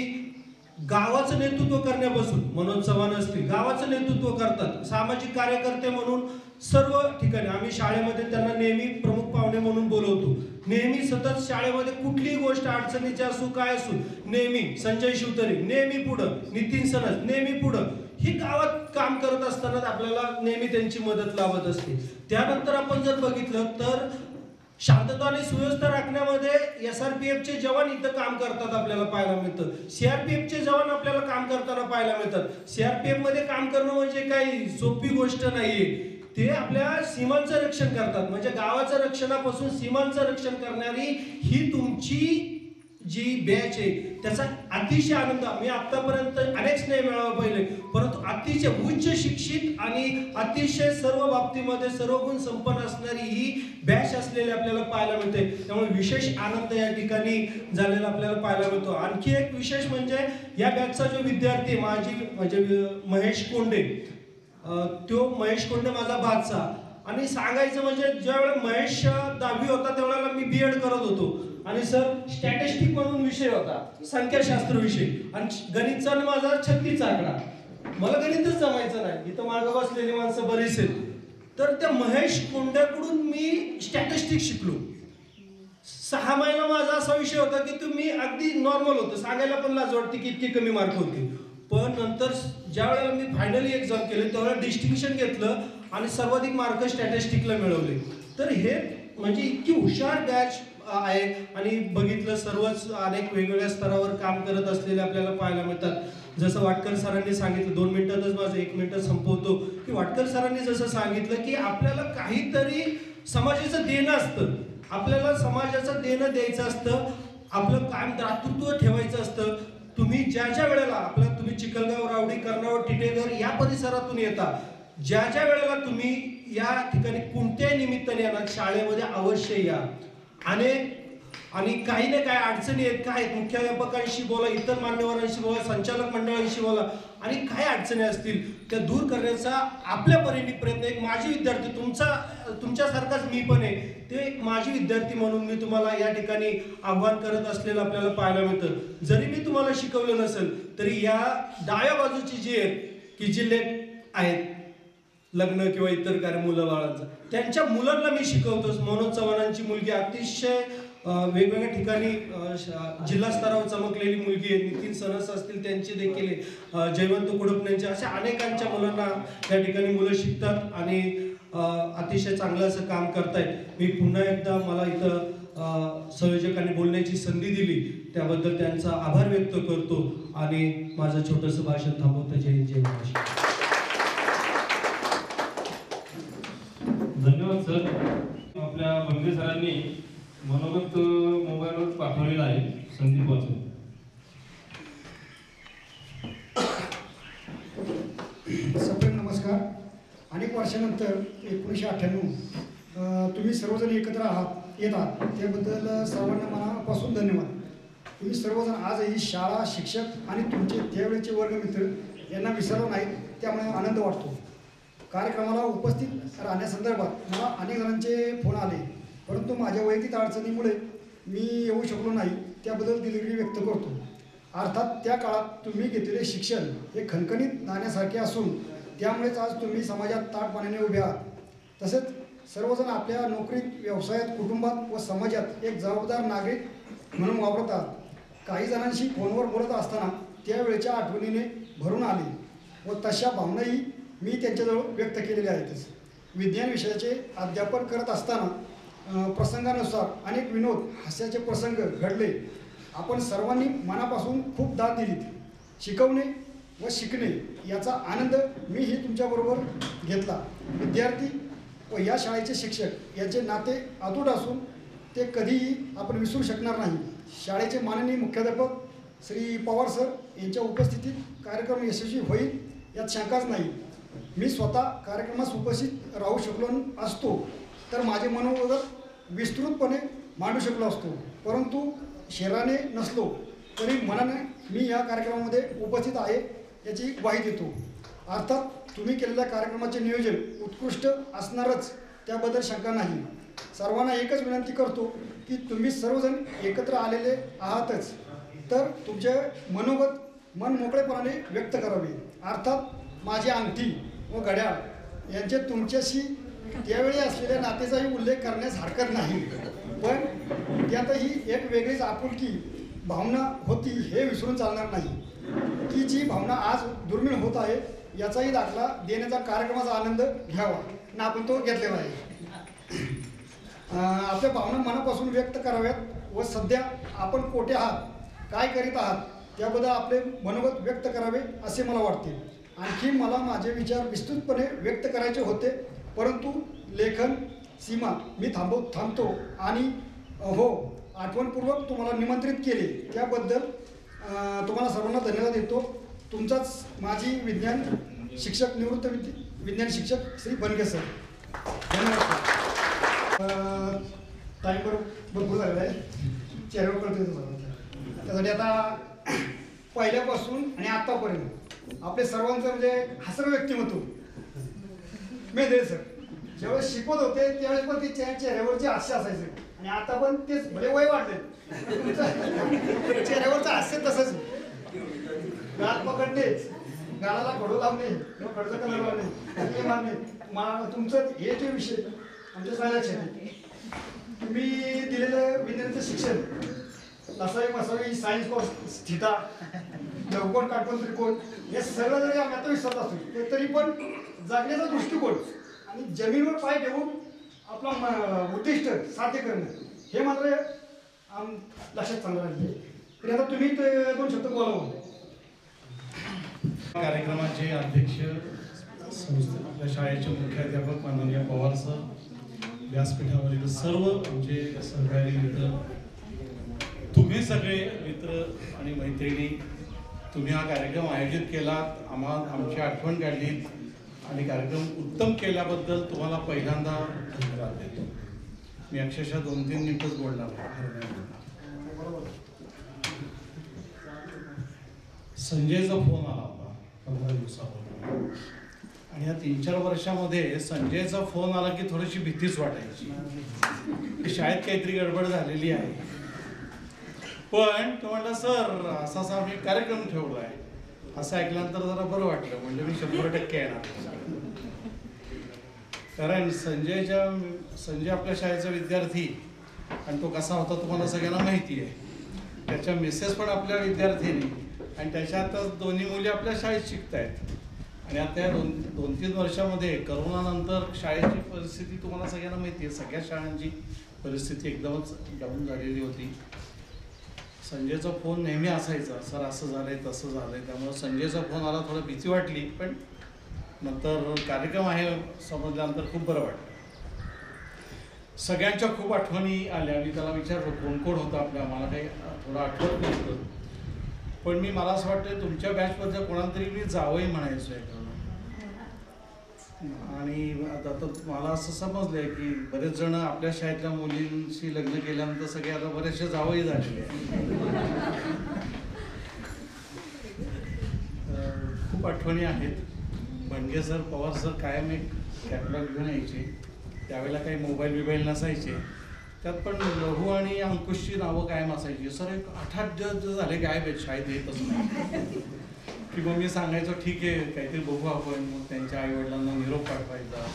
गावाचं नेतृत्व करण्यापासून मनोज चव्हाण असतील, गावाचं नेतृत्व करतात. सामाजिक कार्यकर्ते म्हणून सर्व ठिकाणी आम्ही शाळेमध्ये त्यांना नेहमी प्रमुख पाहुणे म्हणून बोलवतो. नेहमी सतत शाळेमध्ये कुठलीही गोष्ट अडचणीची असू काय असू नेहमी संजय शिवतरे नेहमी पुढं, नितीन सनस नेहमी पुढं. ही गावात काम करत असताना आपल्याला नेहमी त्यांची मदत लाभत असते. त्यानंतर आपण जर बघितलं तर शांतता आणि सुव्यवस्था राखण्यामध्ये SRPFचे जवान इथं काम करतात आपल्याला पाहायला मिळतं. CRPFचे जवान आपल्याला काम करताना पाहायला मिळतात. CRPF मध्ये काम करणं म्हणजे काही सोपी गोष्ट नाहीये. ते आपल्या सीमांचं रक्षण करतात. म्हणजे गावाचं रक्षणापासून सीमांचं रक्षण करणारी ही तुमची जी बॅच आहे त्याचा अतिशय आनंद. मी आतापर्यंत अनेक स्नेह मेळावा पाहिले, परंतु अतिशय उच्च शिक्षित आणि अतिशय सर्व बाबतीमध्ये सर्वगुण संपन्न असणारी ही बॅच असलेली आपल्याला पाहायला मिळते. त्यामुळे विशेष आनंद या ठिकाणी झालेला आपल्याला पाहायला मिळतो. आणखी एक विशेष म्हणजे या बॅचचा जो विद्यार्थी म्हणजे महेश कोंडे, तो महेश कोंडे माझा बादशाह. आणि सांगायचं म्हणजे ज्यावेळेला महेश 10वी होता त्यावेळेला मी B.Ed करत होतो आणि सर स्टॅटिस्टिक म्हणून विषय होता, संख्याशास्त्र विषय, आणि गणितचा माझा 36चा आकडा. मला गणितच जमायचं नाही. इथं मागं बसलेली माणसं बरीच आहेत. तर त्या महेश कोंड्याकडून मी स्टॅटिस्टिक शिकलो. 6 महिना माझा असा विषय होता की तुम्ही अगदी नॉर्मल होतं, सांगायला पण लाज वाटते की इतकी कमी मार्क होते. पण नंतर ज्या वेळेला मी फायनली एक्झाम केली त्यावेळेला डिस्टिंक्शन घेतलं आणि सर्वाधिक मार्क स्टॅटिस्टिकला मिळवले. तर हे म्हणजे इतकी हुशार बॅच आहे. आणि बघितलं सर्वच अनेक वेगवेगळ्या स्तरावर काम करत असलेले आपल्याला पाहायला मिळतात. जसं वाटकर सरांनी सांगितलं, 2 मिनिटातच माझं 1 मिनिट संपवतो, की वाटकर सरांनी जसं सांगितलं की आपल्याला काहीतरी समाजाचं देणं असतं, आपल्याला समाजाचं देणं द्यायचं असतं, आपलं कायम दातृत्व ठेवायचं असतं. तुम्ही ज्या वेळेला तुम्ही चिखलगाव, रावडी, कर्णावत, टिटेघर या परिसरातून येता ज्या ज्या वेळेला तुम्ही या ठिकाणी कोणत्याही निमित्ताने येणार शाळेमध्ये अवश्य या. आणि काही ना काही अडचणी आहेत, काय आहेत, मुख्याध्यापकांशी बोला, इतर मान्यवरांशी बोला, संचालक मंडळांशी बोला, आणि काय अडचणी असतील त्या दूर करण्याचा आपल्या परीने प्रयत्न. एक माजी विद्यार्थी तुमच्यासारखाच मी पण आहे, ते एक माजी विद्यार्थी म्हणून मी तुम्हाला या ठिकाणी आव्हान करत असलेलं आपल्याला पाहायला मिळतं. जरी मी तुम्हाला शिकवलं नसेल तरी या डाव्या बाजूची जी आहेत की जी लेट आहेत लग्न किंवा इतर कार्य मुलं बाळांचं, त्यांच्या मुलांना मी शिकवतोच. मनोज चव्हाणांची मुलगी अतिशय वेगवेगळ्या ठिकाणी जिल्हा स्तरावर चमकलेली मुलगी आहे. नितीन सनस असतील त्यांचे देखील, जयवंत कुडपण्यांचे, अशा अनेकांच्या मुलांना या ठिकाणी मुलं शिकतात आणि अतिशय चांगलं असं काम करतायत. मी पुन्हा एकदा मला इथं संयोजकांनी बोलण्याची संधी दिली त्याबद्दल त्यांचा आभार व्यक्त करतो आणि माझं छोटंसं भाषण थांबवतो. जय हिंद, जय महाराष्ट्र. धन्यवाद सर. आपल्या बंगे सरांनी मनोगत मोबाईलवर पाठवलेला आहे. संदीप वाचून. सप्रेम नमस्कार. अनेक वर्षानंतर 1998 तुम्ही सर्वजण एकत्र येत आहात त्याबद्दल सर्वांना मनापासून धन्यवाद. तुम्ही सर्वजण आजही शाळा, शिक्षक आणि तुमचे त्यावेळेचे वर्गमित्र यांना विसरलो नाहीत, त्यामुळे आनंद वाटतो. कार्यक्रमाला उपस्थित राहण्यासंदर्भात मला अनेक जणांचे फोन आले, परंतु माझ्या वैयक्तिक अडचणीमुळे मी येऊ शकलो नाही, त्याबद्दल दिलगिरी व्यक्त करतो. अर्थात त्या काळात तुम्ही घेतलेले शिक्षण हे खणखणीत नाण्यासारखे असून त्यामुळेच आज तुम्ही समाजात ताठपाण्याने उभे आहात. तसेच सर्वजण आपल्या नोकरीत, व्यवसायात, कुटुंबात व समाजात एक जबाबदार नागरिक म्हणून वावरत आहात. काही जणांशी फोनवर बोलत असताना त्यावेळेच्या आठवणीने भरून आले व तशा भावनाही मी त्यांच्याजवळ व्यक्त केलेल्या आहेतच. विज्ञान विषयाचे अध्यापन करत असताना प्रसंगानुसार अनेक विनोद, हास्याचे प्रसंग घडले. आपण सर्वांनी मनापासून खूप दाद दिलीत. शिकवणे व शिकणे याचा आनंद मीही तुमच्याबरोबर घेतला. विद्यार्थी व या शाळेचे शिक्षक यांचे नाते अतूट असून ते कधीही आपण विसरू शकणार नाही. शाळेचे माननीय मुख्याध्यापक श्री पवार सर यांच्या उपस्थितीत कार्यक्रम यशस्वी होईल यात शंकाच नाही. मी स्वतः कार्यक्रमास उपस्थित राहू शकलो असतो तर माझे मनोगत विस्तृतपणे मांडू शकलो असतो, परंतु शरीराने नसलो तरी मनाने मी या कार्यक्रमामध्ये उपस्थित आहे याची ग्वाही देतो. अर्थात तुम्ही केलेल्या कार्यक्रमाचे नियोजन उत्कृष्ट असणारच, त्याबद्दल शंका नाही. सर्वांना एकच विनंती करतो की तुम्ही सर्वजण एकत्र आलेले आहातच तर तुमचे मनोगत मन मोकळेपणाने व्यक्त करावे. अर्थात माझी अंगठी व घड्याळ यांचे तुमच्याशी त्यावेळी असलेल्या नातेचाही उल्लेख करण्यास हरकत नाही, पण त्यातही एक वेगळीच आपुलकी भावना होती हे विसरून चालणार नाही. की जी भावना आज दुर्मिळ होत आहे याचाही दाखला देण्याचा कार्यक्रमाचा आनंद घ्यावा आणि आपण तो घेतलेला आहे. आपल्या भावना मनापासून व्यक्त कराव्यात व सध्या आपण कोठे आहात, काय करीत आहात त्याबद्दल आपले मनोगत व्यक्त करावे असे मला वाटते. आणखी मला माझे विचार विस्तृतपणे व्यक्त करायचे होते, परंतु लेखन सीमा मी थांबतो आणि हो आठवणपूर्वक तुम्हाला निमंत्रित केले त्याबद्दल तुम्हाला सर्वांना धन्यवाद देतो. तुमचाच माजी विज्ञान शिक्षक, निवृत्त विज्ञान शिक्षक श्री बनगे सर. धन्यवाद. टाईम भरपूर झालेला आहे, चेहऱ्यावर कळतो त्यासाठी आता पहिल्यापासून आणि आत्तापर्यंत आपले सर्वांचं म्हणजे हसरं व्यक्तिमत्व मेंदळे सर ज्यावेळेस शिकवत होते त्यावेळेस पण ते चेहऱ्यावरचे हास्य असायचे आणि आता पण तेच भले वय वाढले चेहऱ्यावरचं हास्य तसंच. गाल पकडणे, गालाला खडू लावणे किंवा खडचं कलर लावणे हे मारणे तुमचं हे जे विषय आमच्या सगळ्या लक्षात आहे. तुम्ही दिलेलं विज्ञानाचं शिक्षण लसावी मसावी, सायन्स कॉस थिटा, चौकोन काटकोन त्रिकोण हे सगळं जरी आम्ही आता विसरत असतो तरी पण जगण्याचा दृष्टिकोन आणि जमिनीवर पाय ठेवून आपला उद्दिष्ट साध्य करणं हे मात्र लक्षात चांगलं राहिले. तरी आता तुम्ही ते 2 शब्द बोलावं. कार्यक्रमाचे अध्यक्ष आपल्या शाळेचे मुख्याध्यापक माननीय पवार सर, व्यासपीठावरील सर्व आमचे सहकारी मित्र, तुम्ही सगळे मित्र आणि मैत्रिणी, तुम्ही हा कार्यक्रम आयोजित केलात, आमची आठवण काढलीत आणि कार्यक्रम उत्तम केल्याबद्दल तुम्हाला पहिल्यांदा धन्यवाद देतो. मी अक्षरशः 2-3 मिनिटच बोलणार आहे. संजयचा फोन आला होता 15 दिवसापूर्वी आणि या 3-4 वर्षामध्ये संजयचा फोन आला की थोडीशी भीतीच वाटायची की शाळेत काहीतरी गडबड झालेली आहे. पण तो म्हणला सर असा असा आम्ही कार्यक्रम ठेवला आहे. असं ऐकल्यानंतर जरा बरं वाटलं. म्हणजे मी 100% येणार. कारण संजय आपल्या शाळेचा विद्यार्थी आणि तो कसा होता तुम्हाला सगळ्यांना माहिती आहे. त्याच्या मिसेस पण आपल्या विद्यार्थिनी आणि त्याच्यातच दोन्ही मुली आपल्या शाळेत शिकत आहेत. आणि आता या 2-3 वर्षामध्ये करोनानंतर शाळेची परिस्थिती तुम्हाला सगळ्यांना माहिती आहे. सगळ्या शाळांची परिस्थिती एकदमच डाऊन झालेली होती. संजयचा फोन नेहमी असायचा, सर असं झालंय तसं झालंय. त्यामुळे संजयचा फोन आला, थोडं भीती वाटली. पण नंतर कार्यक्रम आहे समजल्यानंतर खूप बरं वाटलं. सगळ्यांच्या खूप आठवणी आल्या. मी त्याला विचारलं कोण कोण होतं आपल्या, मला काही थोडं आठवत नव्हतं. पण मला असं वाटतं तुमच्या बॅचमध्ये कोणाला तरी मी जावंही म्हणायचो आहे. आणि आता मला असं समजलंय की बरेच जण आपल्या शाळेतल्या मुलींशी लग्न केल्यानंतर सगळे आता बरेचसे जावंही झालेले खूप आठवणी आहेत. भंडगे सर, पवार सर कायम एक कॅटलॉग घेऊन यायचे. त्यावेळेला काही मोबाईल नसायचे. त्यात पण लहू आणि अंकुशची नावं कायम असायची. सर एक 8-8 दिवस झाले गायब आहेत, शाळेत येतच नाही. की मग मी सांगायचो ठीक आहे काहीतरी बघू आपण. मग त्यांच्या आईवडिलांना निरोप पाठवायचा.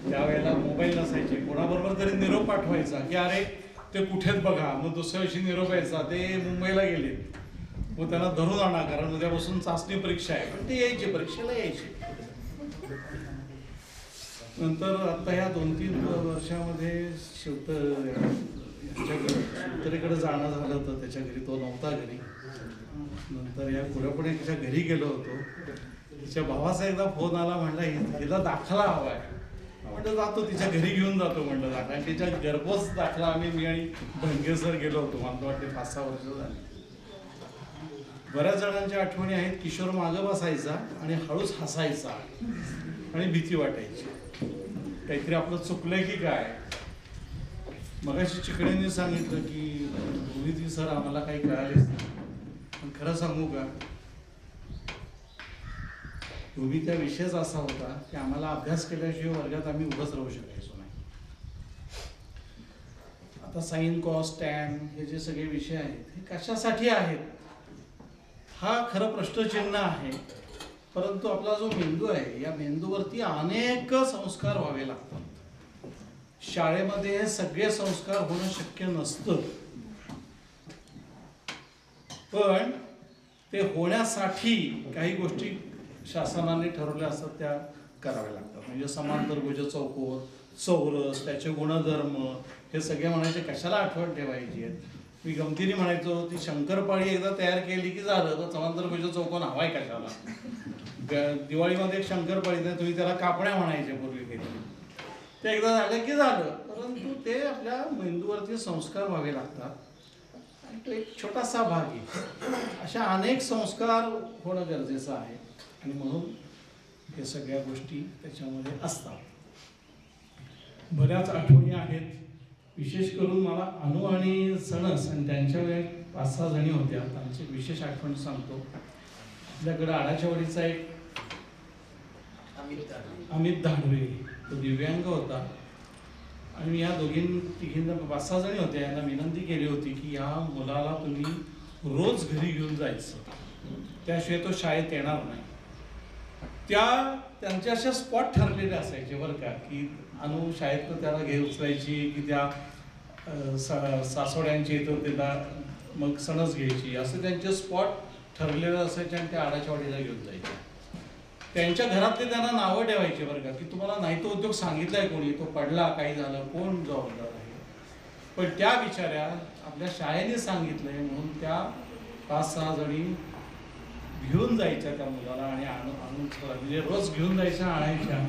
त्यावेळेला मोबाईल नसायचे. कोणाबरोबर तरी निरोप पाठवायचा की अरे ते कुठेच बघा. मग दुसऱ्या दिवशी निरोप यायचा ते मुंबईला गेले. मग त्यांना धरून आणा कारण उद्यापासून चाचणी परीक्षा आहे. पण ते यायचे, परीक्षेला यायचे. नंतर आता ह्या 2-3 वर्षामध्ये शिवतरेकडे जाणं झालं तर त्याच्या घरी तो नव्हता घरी. नंतर या पुढे तिच्या घरी गेलो होतो. तिच्या भावाचा एकदा फोन आला, म्हणला हिला दाखला हवाय. म्हणलं जातो, तिच्या घरी घेऊन जातो म्हणलं दाखला. आणि तिच्या घरपोच दाखला मी आणि भंगे सर गेलो होतो. मला वाटते 5-6 वर्ष झाली. बऱ्याच जणांच्या आठवणी आहेत. किशोर मागं बसायचा आणि हळूच हसायचा आणि भीती वाटायची काहीतरी आपलं चुकलंय की काय. मगाशी चिकड्यांनी सांगितलं की रोहित सर आम्हाला काही कळालेच नाही. पण खरं सांगू का, त्या विषयच असा होता की आम्हाला अभ्यास केल्याशिवाय वर्गात आम्ही उभंच राहू शकायचो नाही. आता साइन कॉस टॅन हे जे सगळे विषय आहेत हे कशासाठी आहेत हा खरं प्रश्नचिन्ह आहे. परंतु आपला जो मेंदू आहे या मेंदूवरती अनेक संस्कार व्हावे लागतात. शाळेमध्ये हे सगळे संस्कार होणं शक्य नसतं. पण ते होण्यासाठी काही गोष्टी शासनाने ठरवल्या असतात त्या कराव्या लागतात. म्हणजे समांतरभुज चौकोन, चौरस, त्याचे गुणधर्म हे सगळे म्हणायचे कशाला आठवण ठेवायची आहेत. मी गमतीने म्हणायचो ती शंकरपाळी एकदा तयार केली की झालं तर समांतरभुज चौकोन हवाय कशाला. दिवाळीमध्ये एक शंकरपाळी नाही, तुम्ही त्याला कापण्या म्हणायचे पूर्वी केली. ते एकदा झालं की झालं. परंतु ते आपल्या मेंदूवरती संस्कार व्हावे लागतात. आणि तो एक छोटासा भाग आहे. अशा अनेक संस्कार होणं गरजेचं आहे. आणि म्हणून हे सगळ्या गोष्टी त्याच्यामध्ये असतात. बऱ्याच आठवणी आहेत. विशेष करून मला अनु आणि सणस आणि त्यांच्या वेळेत 5-6 जणी होत्या. त्यांची विशेष आठवण सांगतो. आपल्याकडे आडाच्यावाडीचा एक अमित धाडवे, तो दिव्यांग होता. आणि मी या तिघींना 5-6 जणी होत्या. यांना विनंती केली होती की या मुलाला तुम्ही रोज घरी घेऊन जायचं, त्याशिवाय तो शाळेत येणार नाही. त्यांच्या अशा स्पॉट ठरलेले असायचे बरं का, की अनु शाळेत त्याला उचलायची की त्या सासवड्यांची इथं त्याला मग सणस घ्यायची. असं त्यांचे स्पॉट ठरलेले असायचे आणि त्या आडाच्या वाडीला घेऊन जायचे. त्यांच्या घरातले त्यांना नावं ठेवायचे बरं का, की तुम्हाला नाही तो उद्योग सांगितलाय कोणी, तो पडला काही झालं कोण जबाबदार आहे. पण त्या बिचाऱ्या आपल्या शाळेने सांगितलंय म्हणून त्या 5-6 जणी घेऊन जायच्या त्या मुलाला आणि आणून म्हणजे रोज घेऊन जायच्या आणायच्या.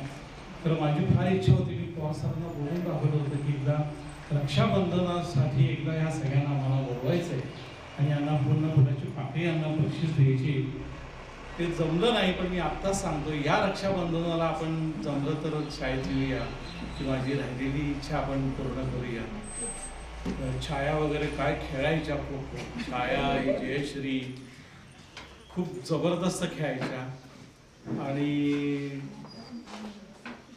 तर माझी फार इच्छा होती की पवार सरांना बोलून दाखवलं होतं की एकदा रक्षाबंधनासाठी एकदा या सगळ्यांना आम्हाला बोलवायचं आहे आणि यांना पूर्ण फुलाची पाकळी यांना बक्षीस द्यायची. ते जमलं नाही, पण मी आत्ताच सांगतो, या रक्षाबंधनाला आपण जमलं तर शाळेत येऊया, की माझी राहिलेली इच्छा आपण पूर्ण करूया. छाया वगैरे काय खेळायच्या, खो खो, छाया, जयश्री खूप जबरदस्त खेळायच्या आणि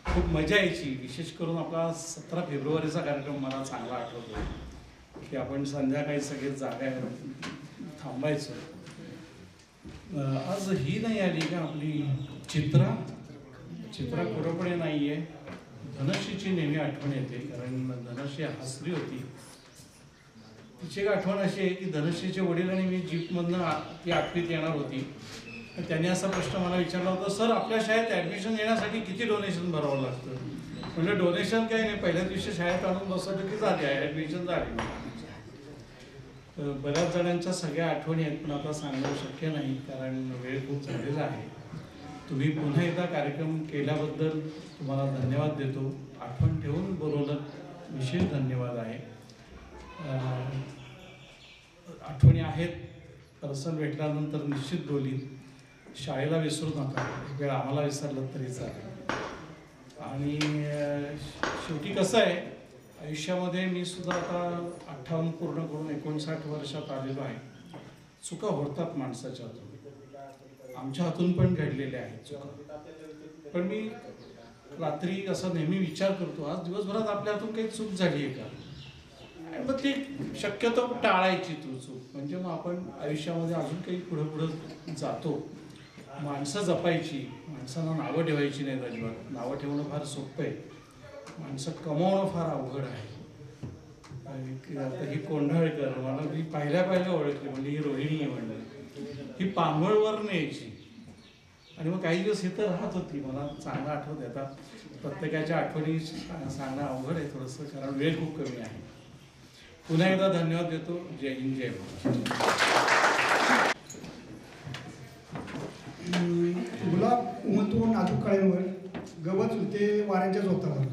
खूप मजा यायची. विशेष करून आपला 17 फेब्रुवारीचा कार्यक्रम मला चांगला आठवतो, की आपण संध्याकाळी सगळे जागा थांबायचो. आज ही नाही आली का आपली चित्रा कुठंपणे नाही आहे. धनश्रीची नेहमी आठवण येते, कारण धनश्री हसरी होती. तिची एक आठवण अशी आहे की धनश्रीचे वडील आणि मी जीपमधनं ती 8वीत येणार होती. त्यांनी असा प्रश्न मला विचारला होता, सर आपल्या शाळेत ॲडमिशन घेण्यासाठी किती डोनेशन भरावं लागतं? म्हणजे डोनेशन काही नाही, पहिल्या दिवशी शाळेत आणून बसवलं की झाली, ॲडमिशन झाली. बऱ्याच जणांच्या सगळ्या आठवणी आहेत, पण आता सांगणं शक्य नाही कारण वेळ खूप झालेला आहे. तुम्ही पुन्हा एकदा कार्यक्रम केल्याबद्दल तुम्हाला धन्यवाद देतो. आठवण ठेवून बोलवलं, विशेष धन्यवाद आहे. आठवणी आहेत, पर्सन भेटल्यानंतर निश्चित बोलीन. शाळेला विसरू नका, एक वेळ आम्हाला विसरलं तरी चालेल. आणि शेवटी कसं आहे, आयुष्यामध्ये मी सुद्धा आता 58 पूर्ण करून 59 वर्षात आलेलो आहे. चुका होतात माणसाच्या हातून, आमच्या हातून पण घडलेल्या आहेत चुका. पण मी रात्री असा नेहमी विचार करतो, आज दिवसभरात आपल्या हातून काही चूक झाली आहे का, मग ती शक्यतो टाळायची तू चूक, म्हणजे मग आपण आयुष्यामध्ये अजून काही पुढं जातो. माणसं जपायची, माणसांना नावं ठेवायची नाहीत अजिबात. नावं ठेवणं फार सोपं आहे, माणसं कमावणं फार अवघड आहे. आता ही कोंढाळकर मला मी पहिल्या ओळखली, म्हणजे ही रोहिणी आहे म्हणलं. ही पानवळवरून यायची आणि मग काही दिवस इथं राहत होती. मला चांगलं आठवत आहे. आता प्रत्येकाच्या आठवणी सांगणं अवघड आहे थोडंसं, कारण वेळ खूप कमी आहे. पुन्हा एकदा धन्यवाद देतो. जय हिंद, जय महाराष्ट्र. गुलाब उमलतो नाजूक काळ्यांवर, गवत उडते वाऱ्यांच्या झोतावर,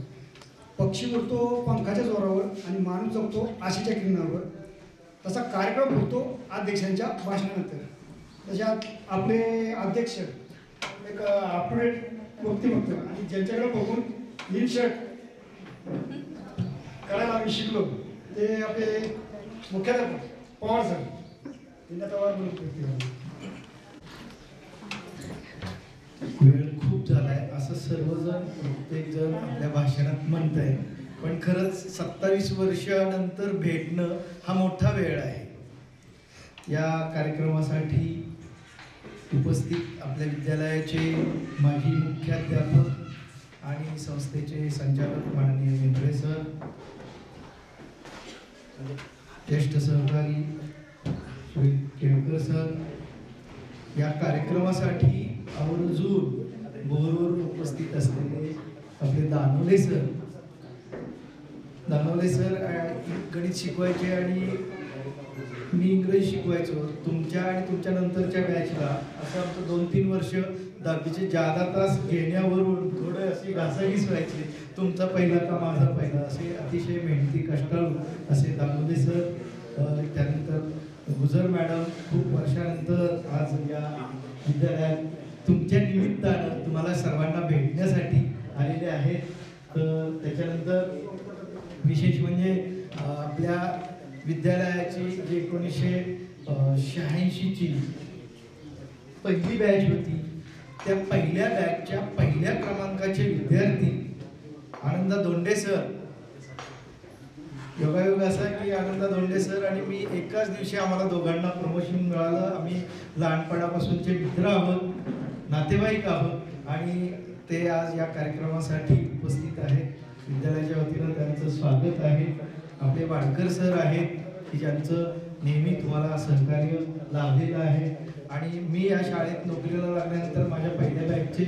पक्षी उडतो पंखाच्या जोरावर आणि माणूस जगतो आशेच्या किरणावर. तसा कार्यक्रम होतो अध्यक्षांच्या भाषणानंतर. त्याच्यात आपले अध्यक्ष एक अपडेट व्यक्तिमत्व आणि ज्यांच्याकडे बघून इन शर्ट करायला आम्ही शिकलो ते आपले मुख्याध्यापक पवार सर. त्यांना पवार म्हणून वेळ खूप झालाय असं सर्वजण प्रत्येक जण आपल्या भाषणात म्हणतंय, पण खरंच 27 वर्षानंतर भेटणं हा मोठा वेळ आहे. या कार्यक्रमासाठी उपस्थित आपल्या विद्यालयाचे माजी मुख्याध्यापक आणि संस्थेचे संचालक माननीय मेंढरे सर, ज्येष्ठ सहकारी श्री केळकर सर, या कार्यक्रमासाठी आवर्जून बोरवर उपस्थित असलेले आपले दानवले सर गणित शिकवायचे आणि मी इंग्रजी शिकवायचो. तुमच्या आणि तुमच्या नंतरच्या बॅचला असं आमचं 2-3 वर्ष 10वीचे जादा तास घेण्यावरून थोडं असे घासाघीस व्हायचे, तुमचा पहिला का माझा पहिला, असे अतिशय मेहनती कष्टाळू असे दानवले सर. त्यानंतर गुजर मॅडम खूप वर्षानंतर आज या विद्यालयात तुमच्या निमित्तानं तुम्हाला सर्वांना भेटण्यासाठी आलेले आहेत. तर त्याच्यानंतर विशेष म्हणजे आपल्या विद्यालयाची जी 1986ची पहिली बॅच होती, त्या पहिल्या बॅचच्या पहिल्या क्रमांकाचे विद्यार्थी आनंदा दोंडे सर. योगायोग असा की आनंदा दोंडे सर आणि मी एकाच दिवशी आम्हाला दोघांना प्रमोशन मिळालं. आम्ही लहानपणापासूनचे मित्र आहोत, नातेवाईक आहोत आणि ते आज या कार्यक्रमासाठी उपस्थित आहेत. विद्यालयाच्या वतीनं त्यांचं स्वागत आहे. आपले वाडकर सर आहेत की ज्यांचं नेहमी तुम्हाला सहकार्य लाभलेलं आहे. आणि मी या शाळेत नोकरीला लागल्यानंतर माझ्या पहिल्या बॅचची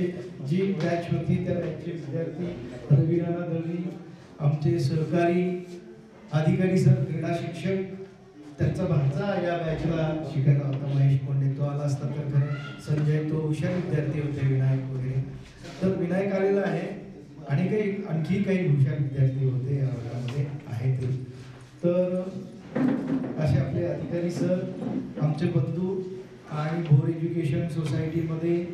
जी बॅच होती त्या बॅचचे विद्यार्थी रविराणा दळवी, आमचे सहकारी अधिकारी सर, क्रीडा शिक्षक, त्यांचा भाचा या बॅचला शिकायला होता महेश कोंडे, तो आला असता तर खरं. संजय, तो हुशार विद्यार्थी होते, विनायक वगैरे. तर विनायक आलेला आहे आणि आणखी काही हुशार विद्यार्थी होते या वर्गामध्ये आहेत. तर असे आपले अधिकारी सर, आमचे बंधू आणि भोर एज्युकेशन सोसायटीमध्ये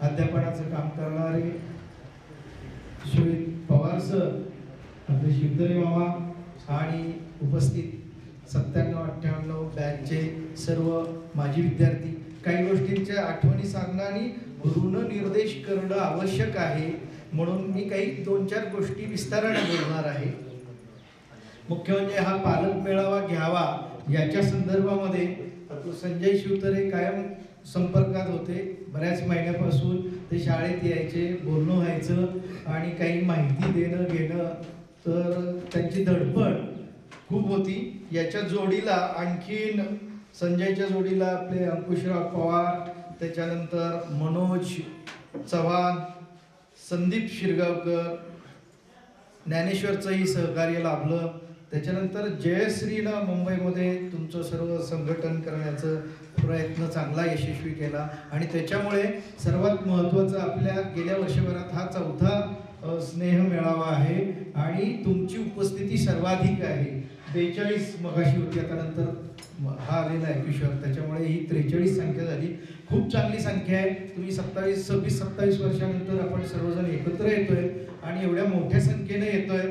अध्यापनाचं काम करणारे श्री पवार सर, आपले शिवतरे मामा आणि उपस्थित 97-98 बॅचचे सर्व माजी विद्यार्थी, काही गोष्टींच्या आठवणी सांगणं आणि ऋणनिर्देश करणं आवश्यक आहे, म्हणून मी काही 2-4 गोष्टी विस्ताराने बोलणार आहे. मुख्य म्हणजे हा पालक मेळावा घ्यावा याच्या संदर्भामध्ये संजय शिवतरे कायम संपर्कात होते. बऱ्याच महिन्यापासून ते शाळेत यायचे, बोलणं व्हायचं आणि काही माहिती देणं घेणं, तर त्यांची धडपड खूप होती. याच्या जोडीला आणखीन संजयच्या जोडीला आपले अंकुशराव पवार, त्याच्यानंतर मनोज चव्हाण, संदीप शिरगावकर, ज्ञानेश्वरचंही सहकार्य लाभलं. त्याच्यानंतर जयश्रीनं मुंबईमध्ये तुमचं सर्व संघटन करण्याचा प्रयत्न चांगला यशस्वी केला आणि त्याच्यामुळे सर्वात महत्त्वाचं आपल्या गेल्या वर्षभरात हा 4था स्नेह मेळावा आहे आणि तुमची उपस्थिती सर्वाधिक आहे. 42 मगाशी होती, आता नंतर हा आलेला आहे किशोर, त्याच्यामुळे ही 43 संख्या झाली. खूप चांगली संख्या आहे. तुम्ही 26-27 वर्षानंतर आपण सर्वजण एकत्र येतोय आणि एवढ्या मोठ्या संख्येने येतोय,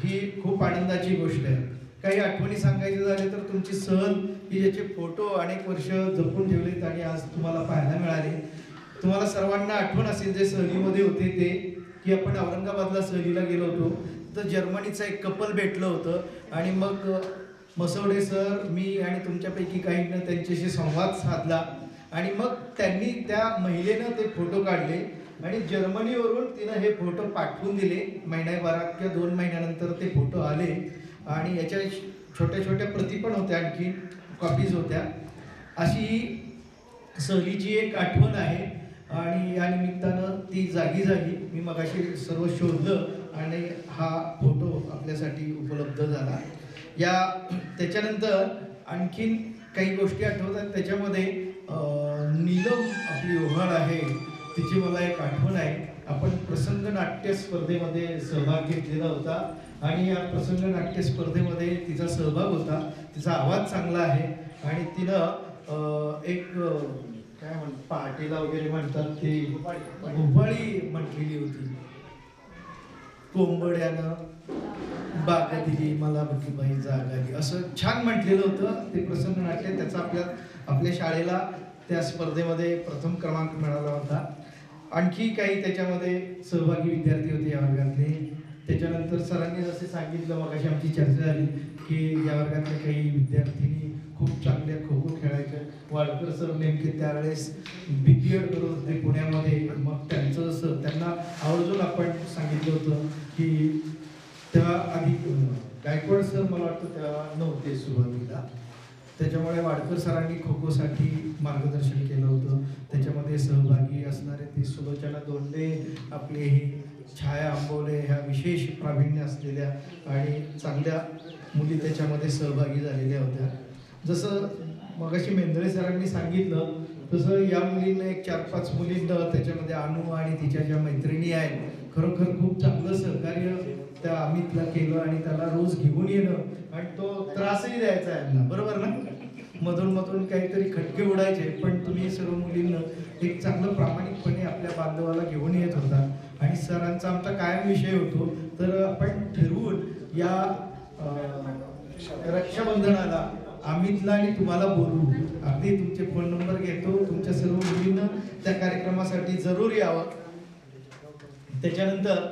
ही खूप आनंदाची गोष्ट आहे. काही आठवणी सांगायचे झाले तर तुमची सहल, की ज्याचे फोटो अनेक वर्ष जपून ठेवलेत आणि आज तुम्हाला पाहायला मिळाले. तुम्हाला सर्वांना आठवण असेल जे सहलीमध्ये होते ते, की आपण औरंगाबादला सहलीला गेलो होतो, तर जर्मनीचं एक कपल भेटलं होतं आणि मग मसवडे सर, मी आणि तुमच्यापैकी काहींना त्यांच्याशी संवाद साधला आणि मग त्यांनी त्या महिलेनं ते फोटो काढले आणि जर्मनीवरून तिनं हे फोटो पाठवून दिले. महिन्याभरात किंवा 2 महिन्यानंतर ते फोटो आले आणि याच्या छोट्या छोट्या प्रती पण होत्या, आणखी कॉपीज होत्या. अशी सहलीची एक आठवण आहे आणि या निमित्तानं ती जागी झाली. मी मगाशी सर्व शोधलं आणि हा फोटो आपल्यासाठी उपलब्ध झाला. त्याच्यानंतर आणखीन काही गोष्टी आठवतात. त्याच्यामध्ये नीलम आपली ओघाळ आहे, तिची मला एक आठवण आहे. आपण प्रसंग नाट्य स्पर्धेमध्ये सहभाग घेतलेला होता आणि या प्रसंग नाट्य स्पर्धेमध्ये तिचा सहभाग होता. तिचा आवाज चांगला आहे आणि तिनं एक काय म्हणतात पहाटेला वगैरे म्हणतात ते भोपाळी म्हटलेली होती. कोंबड्यानं बागा दिली मला बघी बाई जागा, असं छान म्हटलेलं होतं ते प्रसंग नाट्य. त्याचा आपल्या शाळेला त्या स्पर्धेमध्ये प्रथम क्रमांक मिळाला होता. आणखी काही त्याच्यामध्ये सहभागी विद्यार्थी होते या वर्गातले. त्याच्यानंतर सरांनी जसे सांगितलं, मग अशी आमची चर्चा झाली की या वर्गातले काही विद्यार्थिनी खूप चांगल्या खो खो खेळायच्या. वाडकर सर नेमके त्यावेळेस BPED करत होते पुण्यामध्ये. मग त्यांना आवर्जून आपण सांगितलं होतं की तेव्हा आधी गायकवाड सर मला वाटतं तेव्हा नव्हते सुरुवातीला, त्याच्यामुळे वाडकर सरांनी खो खोसाठी मार्गदर्शन केलं होतं. त्याच्यामध्ये सहभागी असणारे ते सुलोचना दोंडे, आपले ही छाया आंबोले, ह्या विशेष प्रावीण्य असलेल्या आणि चांगल्या मुली त्याच्यामध्ये सहभागी झालेल्या होत्या. जसं मगाशी मेंदळे सरांनी सांगितलं तसं या मुलींना एक 4-5 मुलींना त्याच्यामध्ये अनु आणि तिच्या ज्या मैत्रिणी आहेत, खरोखर खूप चांगलं सहकार्य त्या अमितला केलं आणि त्याला रोज घेऊन येणं आणि तो त्रासही द्यायचा यांना, बरोबर ना. मधून मधून काहीतरी खटके उडायचे, पण तुम्ही सर्व मुलींना एक चांगलं प्रामाणिकपणे आपल्या बांधवाला घेऊन येत होता. आणि सरांचा आमचा कायम विषय होतो, तर आपण ठरवून या रक्षाबंधनाला अमितला आणि तुम्हाला बोलू, अगदी तुमचे फोन नंबर घेतो, तुमच्या सर्व मुलींना त्या कार्यक्रमासाठी जरूर यावं. त्याच्यानंतर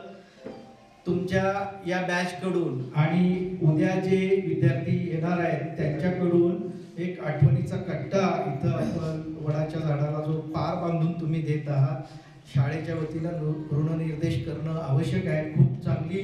तुमच्या या बॅचकडून आणि उद्या जे विद्यार्थी येणार आहेत त्यांच्याकडून एक आठवणीचा कट्टा इथं आपण वडाच्या झाडाला जो पार बांधून तुम्ही देत आहात, शाळेच्या वतीनं ऋणनिर्देश करणं आवश्यक आहे. खूप चांगली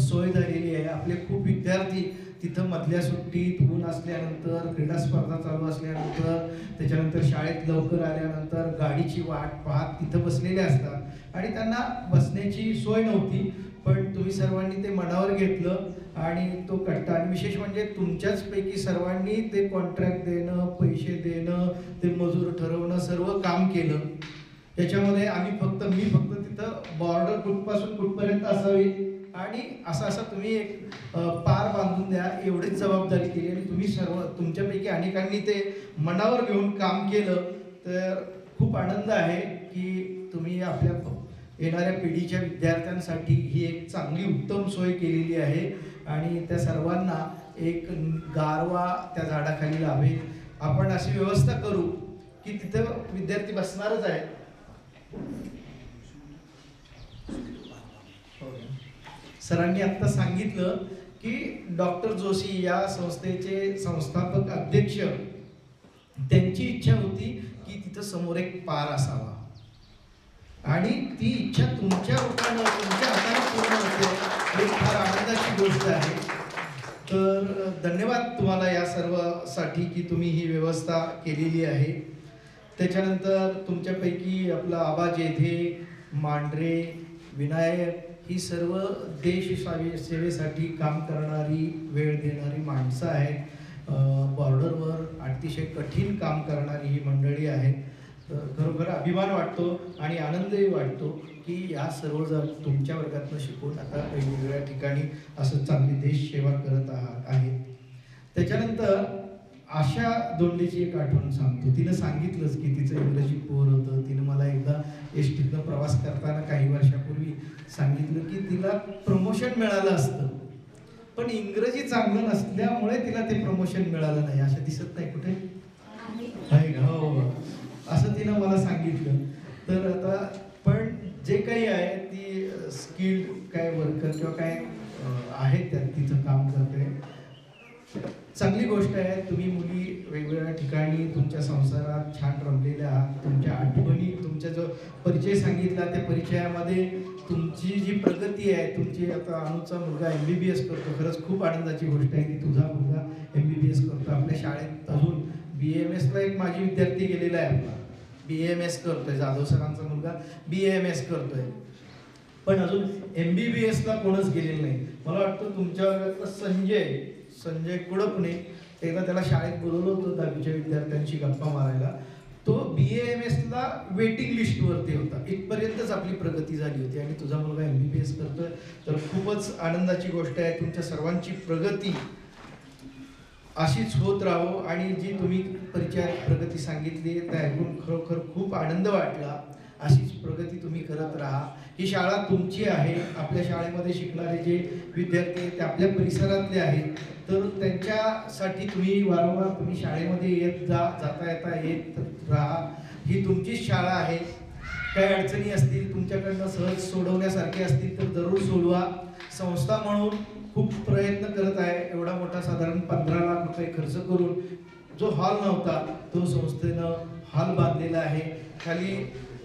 सोय झालेली आहे. आपले खूप विद्यार्थी तिथं मधल्या सुट्टीत ऊन असल्यानंतर, क्रीडा स्पर्धा चालू असल्यानंतर, त्याच्यानंतर शाळेत लवकर आल्यानंतर गाडीची वाट पाहत तिथं बसलेले असतात आणि त्यांना बसण्याची सोय नव्हती. पण तुम्ही सर्वांनी ते मनावर घेतलं आणि तो कट्टा, आणि विशेष म्हणजे तुमच्याच पैकी सर्वांनी ते कॉन्ट्रॅक्ट देणं, पैसे देणं, ते मजूर ठरवणं, सर्व काम केलं. याच्यामध्ये मी फक्त तिथं बॉर्डर कुठपासून कुठपर्यंत असावी आणि असं तुम्ही एक पार बांधून द्या एवढीच जबाबदारी केली आणि तुम्ही सर्व तुमच्यापैकी अनेकांनी ते मनावर घेऊन काम केलं. तर खूप आनंद आहे की तुम्ही आपल्या येणाऱ्या पिढीच्या विद्यार्थ्यांसाठी ही एक चांगली उत्तम सोय केलेली आहे आणि त्या सर्वांना एक गारवा त्या झाडाखाली लावेल. आपण अशी व्यवस्था करू की तिथं विद्यार्थी बसणारच आहे. सरांनी आत्ता सांगितलं की डॉक्टर जोशी या संस्थेचे संस्थापक अध्यक्ष, त्यांची इच्छा होती की तिथं समोर एक पार असावा आणि ती इच्छा तुमच्या रूपानं तुमच्या हाताने पूर्ण होते. ही फार आनंदाची गोष्ट आहे. तर धन्यवाद तुम्हाला या सर्वसाठी की तुम्ही ही व्यवस्था केलेली आहे. त्याच्यानंतर तुमच्यापैकी आपला आबा जेधे, मांढरे, विनायक ही सर्व देश सेवेसाठी काम करणारी, वेळ देणारी माणसं आहेत. बॉर्डरवर अतिशय कठीण काम करणारी ही मंडळी आहे. तर खरोखर अभिमान वाटतो आणि आनंदही वाटतो की या सर्वजण तुमच्या वर्गातनं शिकून आता वेगवेगळ्या ठिकाणी असं चांगली देश सेवा करत आहेत. त्याच्यानंतर आशा दोंडेची एक आठवण सांगतो. तिनं सांगितलंच की तिचं इंग्रजी पोर होतं. तिनं मला एकदा एसटीतनं प्रवास करताना काही वर्षापूर्वी सांगितलं की तिला प्रमोशन मिळालं असतं पण इंग्रजी चांगलं नसल्यामुळे तिला ते प्रमोशन मिळालं नाही. असं दिसत नाही कुठे आहे का? हो, असं तिनं मला सांगितलं. तर आता पण जे काही आहे ती स्किल्ड काय वर्कर किंवा काय आहेत त्या तिथं काम करते. चांगली गोष्ट आहे. तुम्ही मुली वेगवेगळ्या ठिकाणी तुमच्या संसारात छान रमलेल्या आहात. तुमच्या आठवणी, तुमचा जो परिचय सांगितला त्या परिचयामध्ये तुमची जी प्रगती आहे, तुमची आता अनुचा मुलगा MBBS करतो. खरंच खूप आनंदाची गोष्ट आहे की तुझा मुलगा MBBS करतो. आपल्या शाळेत अजून BAMS ला एक माजी विद्यार्थी गेलेला आहे आपला, BAMS करतोय. जाधव सरांचा मुलगा BAMS करतोय. पण अजून MBBS ला कोणच गेलेलं नाही. मला वाटतं तुमच्या वर्गातला संजय कुडपणे, एकदा त्याला शाळेत बोलवलं होतं 10वीच्या विद्यार्थ्यांशी गप्पा मारायला. तो BAMS ला वेटिंग लिस्टवरती होता. इथपर्यंतच आपली प्रगती झाली होती आणि तुझा मुलगा MBBS करतोय. तर खूपच आनंदाची गोष्ट आहे. तुमच्या सर्वांची प्रगती अशीच होत राहो आणि जी तुम्ही परिचयात प्रगती सांगितली ते ऐकून खरोखर खूप आनंद वाटला. अशीच प्रगती तुम्ही करत राहा. ही शाळा तुमची आहे. आपल्या शाळेमध्ये शिकणारे जे विद्यार्थी आहेत ते आपल्या परिसरातले आहेत. तर त्यांच्यासाठी तुम्ही वारंवार तुम्ही शाळेमध्ये जाता येता येत राहा. ही तुमचीच शाळा आहे. काही अडचणी असतील तुमच्याकडनं सहज सोडवण्यासारखे असतील तर जरूर सोडवा. संस्था म्हणून खूप प्रयत्न करत आहे. एवढा मोठा साधारण 15 लाख रुपये खर्च करून जो हॉल नव्हता तो संस्थेनं हॉल बांधलेला आहे. खाली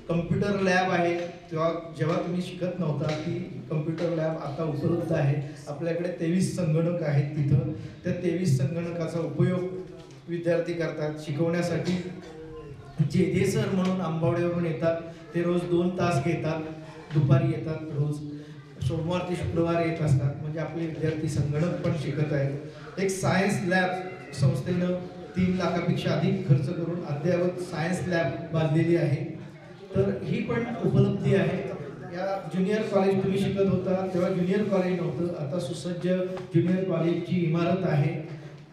कम्प्युटर लॅब आहे. जेव्हा तुम्ही शिकत नव्हता ती कम्प्युटर लॅब आता उपलब्ध आहे. आपल्याकडे 23 संगणक आहेत तिथं. त्या 23 संगणकाचा उपयोग विद्यार्थी करतात शिकवण्यासाठी. जेधे सर म्हणून आंबवड्यावरून येतात. ते रोज 2 तास घेतात. दुपारी येतात. रोज सोमवार ते शुक्रवार येत असतात. म्हणजे आपले विद्यार्थी संगणक पण शिकत आहेत. एक सायन्स लॅब संस्थेनं 3 लाखापेक्षा अधिक खर्च करून अद्ययावत सायन्स लॅब बांधलेली आहे. तर ही पण उपलब्धी आहे. या ज्युनियर कॉलेज तुम्ही शिकत होता तेव्हा ज्युनियर कॉलेज नव्हतं. आता सुसज्ज ज्युनियर कॉलेजची इमारत आहे.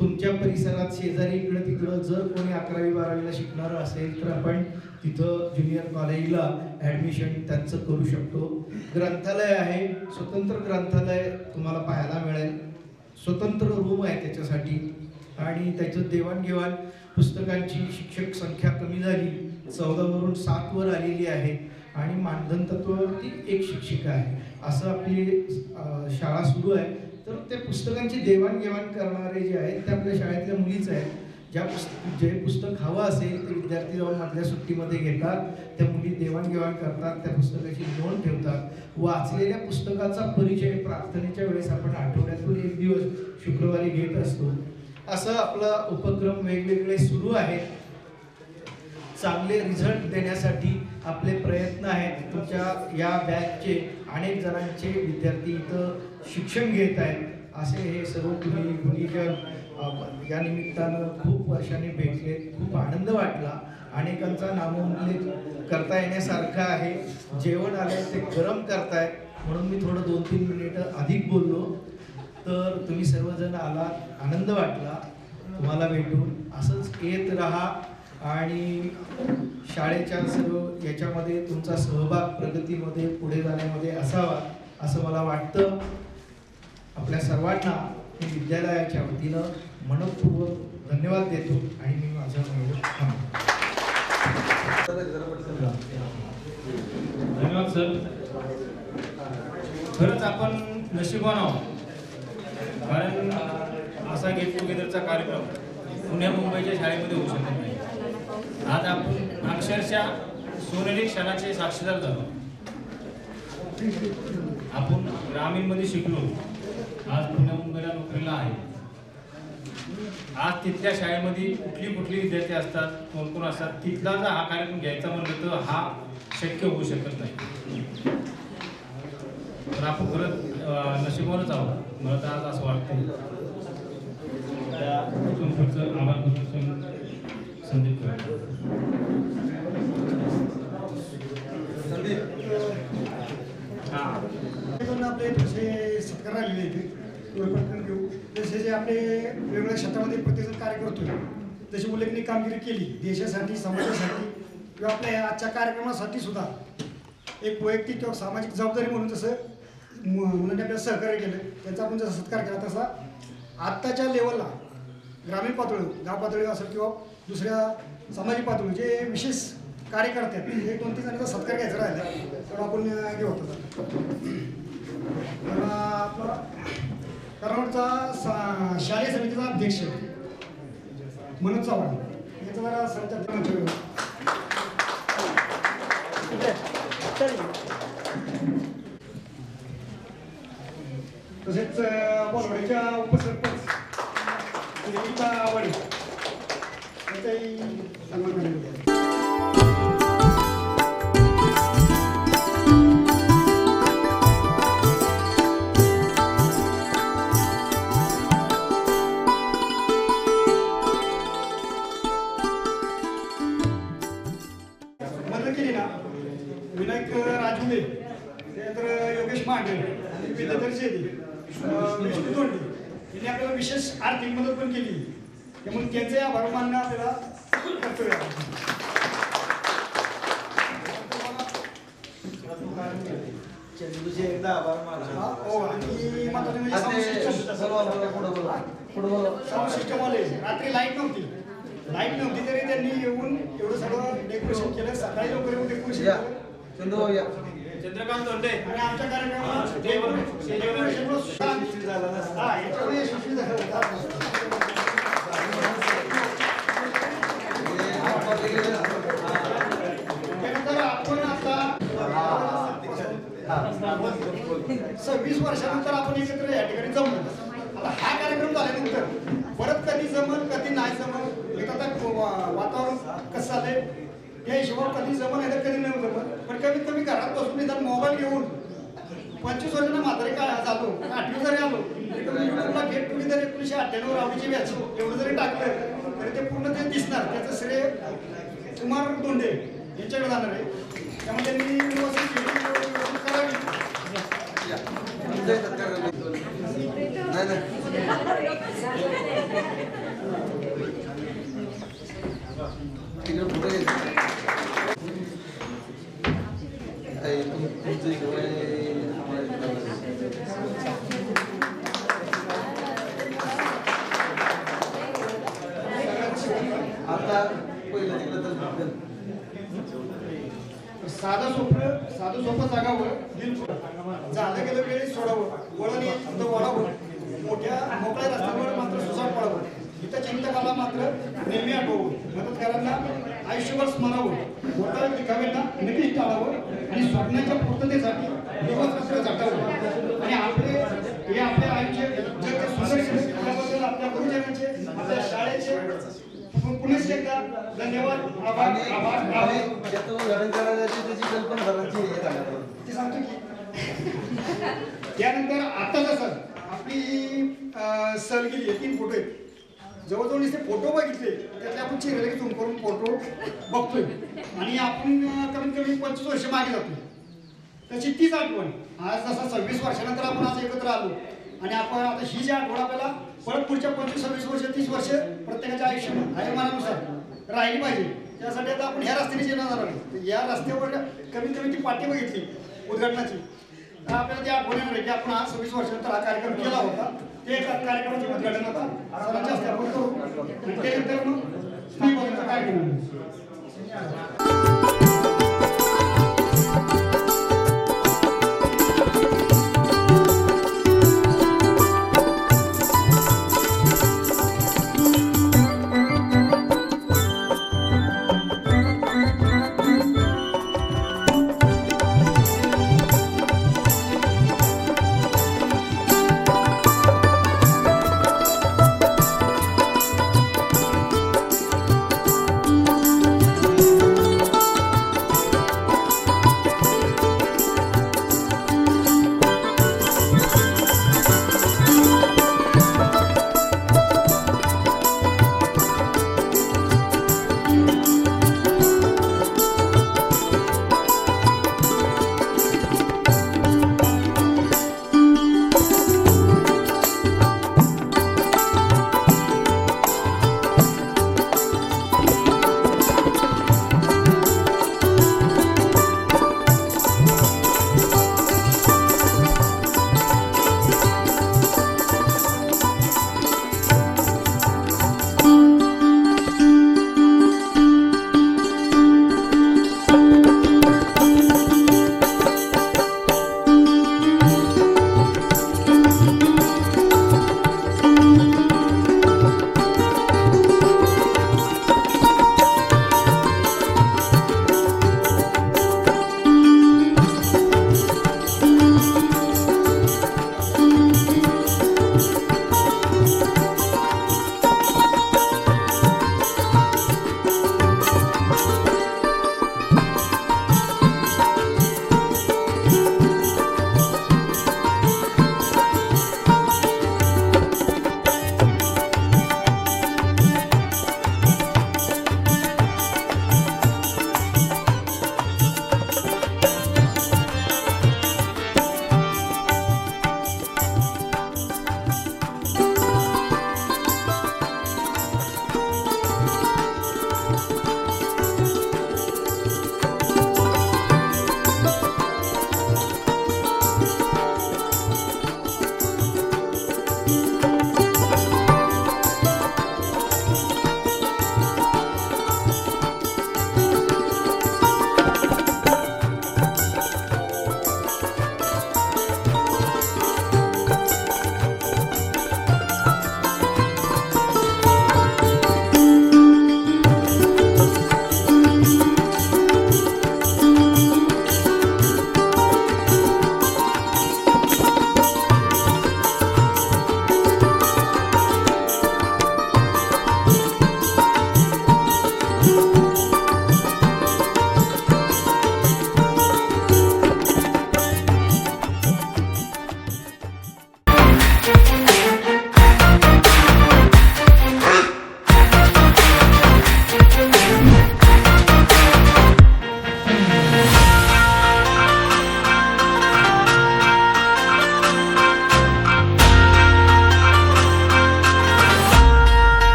तुमच्या परिसरात शेजारी इकडं तिकडं जर कोणी 11वी 12वीला शिकणारं असेल तर आपण तिथं ज्युनियर कॉलेजला ॲडमिशन त्यांचं करू शकतो. ग्रंथालय आहे. स्वतंत्र ग्रंथालय तुम्हाला पाहायला मिळेल. स्वतंत्र रूम आहे त्याच्यासाठी आणि त्याचं देवाणघेवाण पुस्तकांची शिक्षक संख्या कमी झाली. 14 वरून 7 वर आलेली आहे आणि मानधन तत्वावरती एक शिक्षिका आहे. असं आपली शाळा सुरू आहे. तर त्या पुस्तकांची देवाणघेवाण करणारे जे आहेत ते आपल्या शाळेतल्या मुलीच आहेत. जे पुस्तक हवं असेल ते विद्यार्थी जाऊन मधल्या सुट्टीमध्ये घेतात. त्या मुली देवाणघेवाण करतात. त्या पुस्तकाची नोंद ठेवतात. वाचलेल्या पुस्तकाचा परिचय प्रार्थनेच्या वेळेस आपण आठवड्यातून 1 दिवस शुक्रवारी घेत असतो. असं आपला उपक्रम वेगवेगळे सुरू आहेत. चांगले रिझल्ट देण्यासाठी आपले प्रयत्न आहेत. तुमच्या या बॅचचे अनेक जणांचे विद्यार्थी इथं शिक्षण घेत आहेत. असे हे सर्व तुम्ही गुणीजन या निमित्तानं खूप वर्षांनी भेटले. खूप आनंद वाटला. अनेकांचा नामोल्लेख करता येण्यासारखा आहे. जेवण आलंय ते गरम करताय म्हणून मी थोडं 2-3 मिनिटं अधिक बोललो. तर तुम्ही सर्वजण आलात. आनंद वाटला तुम्हाला भेटून. असंच येत राहा. आणि शाळेच्या सर्व याच्यामध्ये तुमचा सहभाग प्रगतीमध्ये पुढे जाण्यामध्ये असावा असं मला वाटतं. आपल्या सर्वांना मी विद्यालयाच्या वतीनं मनपूर्वक धन्यवाद देतो आणि मी माझं थांबतो. धन्यवाद सर. खरंच आपण नशिबवान आहोत, कारण असा गेट टुगेदरचा कार्यक्रम पुण्या मुंबईच्या शाळेमध्ये होऊ शकत नाही. आज आपण अक्षरशः सोनेरी क्षणाचे साक्षीदार झालो. आपण ग्रामीणमध्ये शिकलो, आज पुण्या मुंबईला नोकरीला आहे. आज तिथल्या शाळेमध्ये कुठली विद्यार्थी असतात, कोण असतात, तिथला जर हा कार्यक्रम घ्यायचा म्हणलं तर हा शक्य होऊ शकत नाही. तर आपण खरंच नशिबानच आहोत. मला तर आज असं वाटतं. इथून पुढचं आभार प्रदर्शन संदीप आपले तसे सत्कार राहिलेले इथे पटकन घेऊ. तसे जे आपले वेगवेगळ्या क्षेत्रामध्ये प्रत्येकजण कार्य करतोय, तशी उल्लेखनीय कामगिरी केली देशासाठी, समाजासाठी किंवा आपल्या आजच्या कार्यक्रमासाठी सुद्धा एक वैयक्तिक किंवा सामाजिक जबाबदारी म्हणून जसं मुलांनी आपल्याला सहकार्य केलं, त्यांचा आपण जसा सत्कार केला तसा आत्ताच्या लेवलला ग्रामीण पातळीवर, गाव पातळीवर असेल किंवा दुसऱ्या सामाजिक पातळीवर जे विशेष कार्य करतात हे 2-3 जणांचा सत्कार घ्यायचा राहिला तर आपण घेऊ. तर आपला कराडचा शालेय समितीचा अध्यक्ष मनोज चव्हाण याचा जरा संचालक तसेच बोलवाडीच्या उपसरपंच आवड याचाही सन्मान करण्यात येतो. विनायक राजुले, त्यानंतर योगेश मांडे आणि विद्याधर शेदी, विष्णू तोंडे यांनी आपल्याला विशेष आर्थिक मदत पण केली. त्यामुळे त्यांचे आभार मानणं आपल्याला कर्तव्य आहे. हो, आणि महत्त्वाचं म्हणजे साऊंड सिस्टमवाले रात्री लाईट नव्हती तरी त्यांनी येऊन एवढं सगळं डेकोरेशन केलं. सकाळी लवकर येऊन डेकोरेशन केलं. चंद्रकांत तोंडे आणि आमच्या कार्यक्रमात यशस्वी झालं. त्यानंतर आपण आता 26 वर्षानंतर आपण एकत्र या ठिकाणी जमलो. आता हा कार्यक्रम झाल्यानंतर परत कधी जमल कधी नाही जमल, एक आता वातावरण कसं झालंय त्या हिशोबात कधी जमल नाही तर कधी नाही जमल. पण कमीत कमी घरात बसून निदान मोबाईल घेऊन 25 वर्षांना म्हातारे काय झालो 8वी जरी आलो युट्यूबला गेट टुगेदर 1998 रावडीची मॅच एवढं जरी टाकलं तरी ते पूर्ण ते दिसणार. त्याचं श्रेय कुमार दोंडे यांच्याकडे जाणार आहे. त्यामुळे त्यांनी व्यवस्थित करावी. साधं सोपं जागावर झालं गेलं वेळी सोडावं, वळण येईल वळावं, मोकळ्या रस्त्यावर मात्र सुसाट पडावं, इथं चिंतकाला मात्र नेहमी आठवावं, मदतकारांना आयुष्यभर स्मरावं, मोठ्या दिखाव्यांना नक्कीच टाळावं आणि स्वप्नाच्या पूर्ततेसाठी दिवस रात्र झटावं. आणि आपले आयुष्य जग सुंदर केलं त्याबद्दल आपल्या गुरुजनांचे, आपल्या शाळेचे पुन्हा एकदा धन्यवाद, आभार. सांगतो की त्यानंतर आता जसं आपली सहल गेली 3 फोटो आहेत. जवळजवळ नुसते फोटो बघितले त्यातले आपण चेहरे झूम करून फोटो बघतोय आणि आपण कमीत कमी 25 वर्ष मागे जातोय. त्याची तीच आठवण आज जसा 26 वर्षानंतर आपण आज एकत्र आलो आणि आपण आता ही जी आठवण आपल्याला परत पुढच्या 25-26 वर्ष 30 वर्ष प्रत्येकाच्या आयुष्यात आयुर्मानानुसार राहिली पाहिजे. त्यासाठी आता आपण ह्या रस्त्याने येणार आहे. तर या रस्त्यावर कमीत कमी ती पाठी बघितली उद्घाटनाची, तर आपल्याला ती आठवण येणार आहे की आपण आज 26 वर्षानंतर हा कार्यक्रम केला होता. ते कार्यक्रमाचे उद्घाटन आता सरांच्या हस्ते आपण करू. आणि त्यानंतर मग स्त्रीभोजनाचा कार्यक्रम.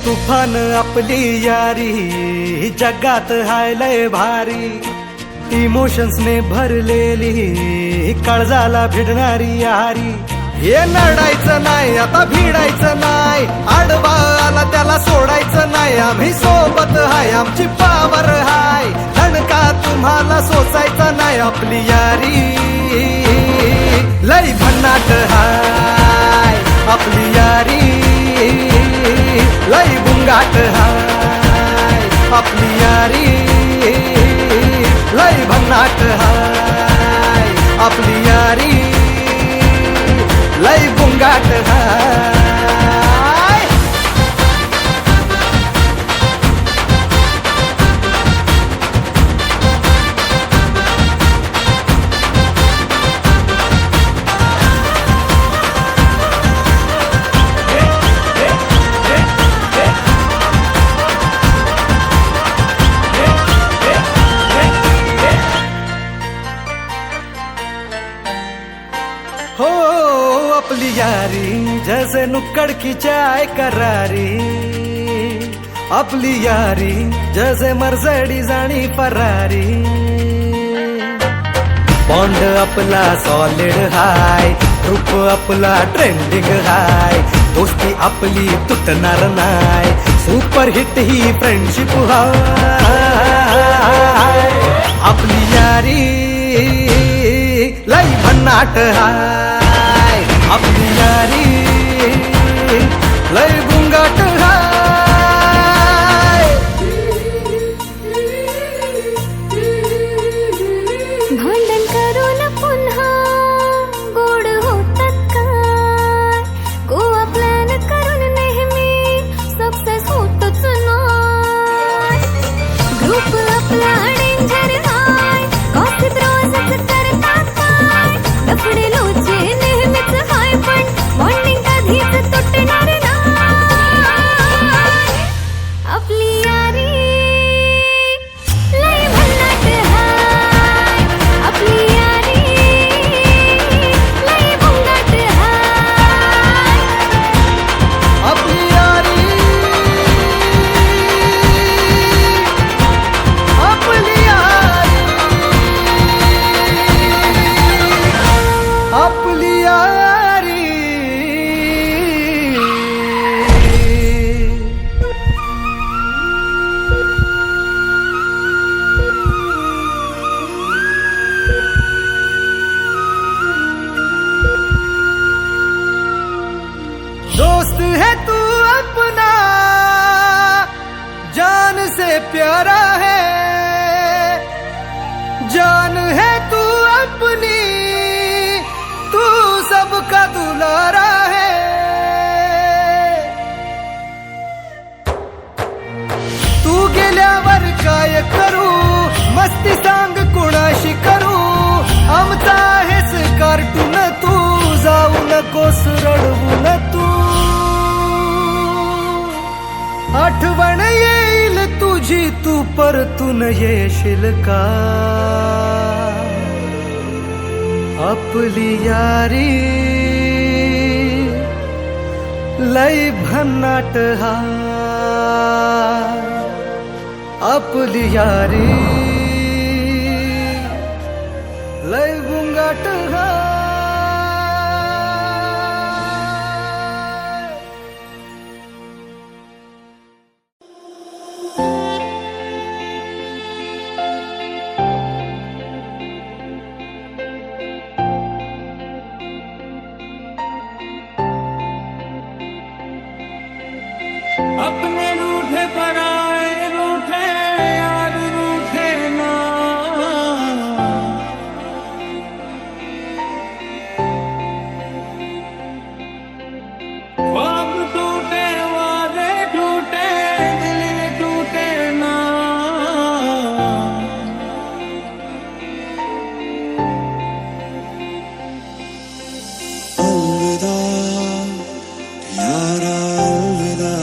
तुफान आपली यारी जगात हाय लय भारी, इमोशन्सने भरलेली काळजाला भिडणारी यारी. हे नडायचं नाही आता भिडायचं नाही, आडवा आला त्याला सोडायचं नाही. आम्ही सोबत हाय आमची पावर हाय, दणका तुम्हाला सोसायचा नाही. आपली यारी लय भन्नाट हाय, आपली यारी लय बुंगाट हाय. आपली यारी लय भन्नाट हाय, आपली यारी लय बुंगाट हाय. हो आपली यारी जैसे नुक्कड़ की चाय करारी, आपली यारी जैसे मर्सिडीज आणि फरारी. बॉन्ड आपला सॉलिड हाय, ग्रुप आपला ट्रेंडिंग हाय, दोस्ती आपली तुटणार नाय, सुपर हिट ही फ्रेंडशिप हाय. आपली यारी लई भन्नाट हाय, आपली यारी लई गुंगाट हाय. भांडण करून पुन्हा गोड होतात काय, गोवा प्लॅन करून नेहमी सक्सेस होतच नाही. ग्रुप आपला डेंजर हाय, गॉसिप रोजच करतात काय, लफडे लोचे नेहमीच हाय, पण बॉन्डिंग कधीच तुटणार नाही. आपली यारी लय भन्नाट हाय, आपली यारी लय भुंगाट हाय. आपली यारी, आपली यारी, आपली यारी. दोस्त है तू अपना, जान से प्यारा है, जान है तू अपनी, तू सबका दुलारा है. तू गेल्यावर काय करू, मस्ती सांग कोणाशी करू, आमचा आहेस कार्टून तू, जाऊ नकोस रडवून तू. आठवण येईल तुझी, तू परतून येशील का. आपली यारी लय भन्नाट हाय, आपली यारी लय गुंगाट हाय. अपने रूठे पराए रूठे यार रूठे ना, ख्वाब टूटे वादे टूटे दिल टूटे ना. अलविदा यारा अलविदा,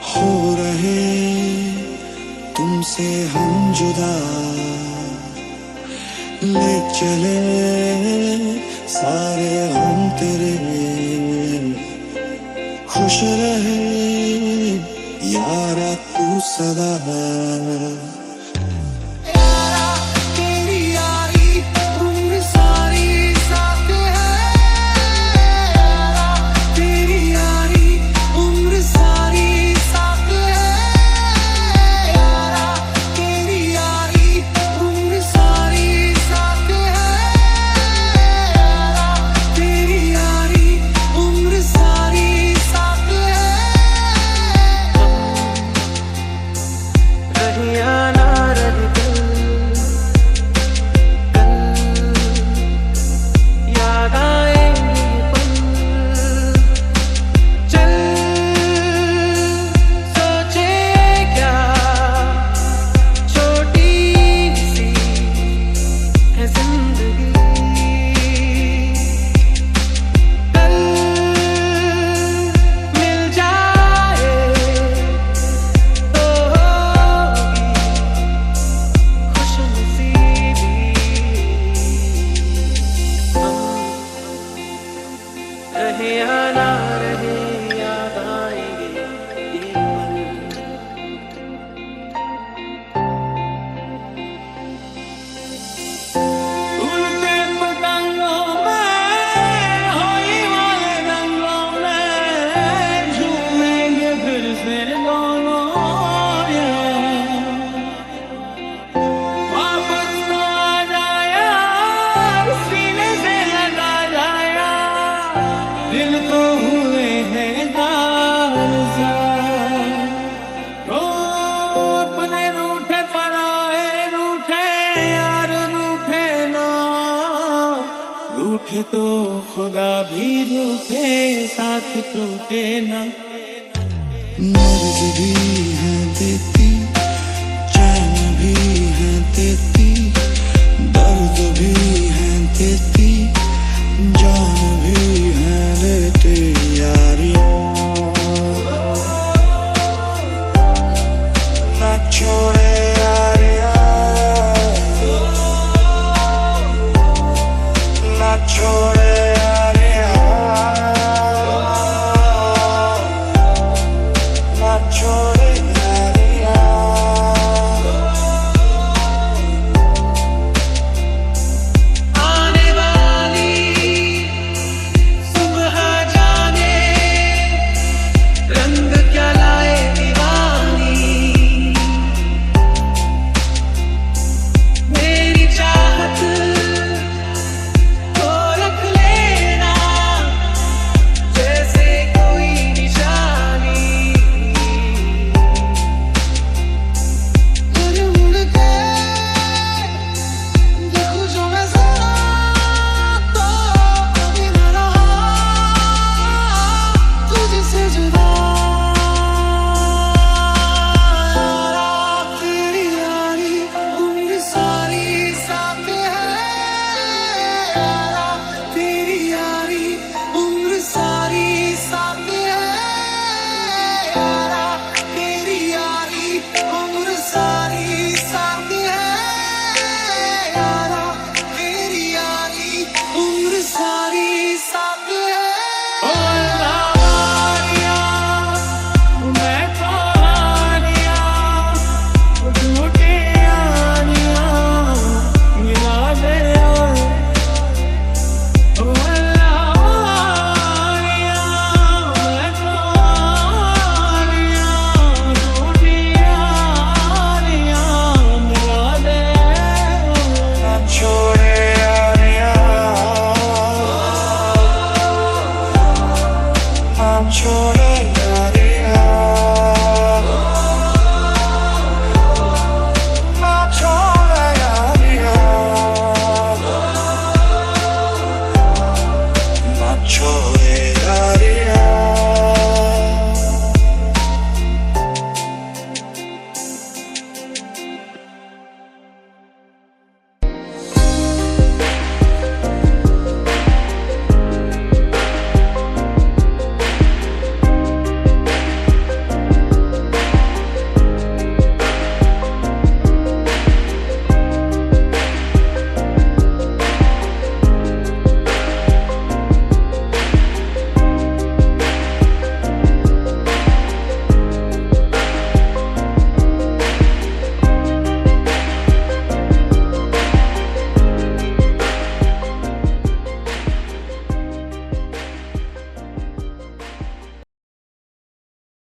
हो रहे तुमसे हम जुदा, ले चले सारे हम तेरे, खुश रहे यारा तू सदा. तेरी यारी उम्र सारी साथ है, तेरी यारी उम्र सारी साथ है, तेरी यारी उम्र सारी साथ है, तेरी यारी उम्र सारी साथ है. रहिया ना रही दिल, कल याद आएंगे ये पल. चल सोचे क्या छोटी सी है जिंदगी, कल मिल जाए तो होगी खुशनसीबी. रूठे तो खुदा भी रूठे, साथ टूटे ना। मर्ज भी है देता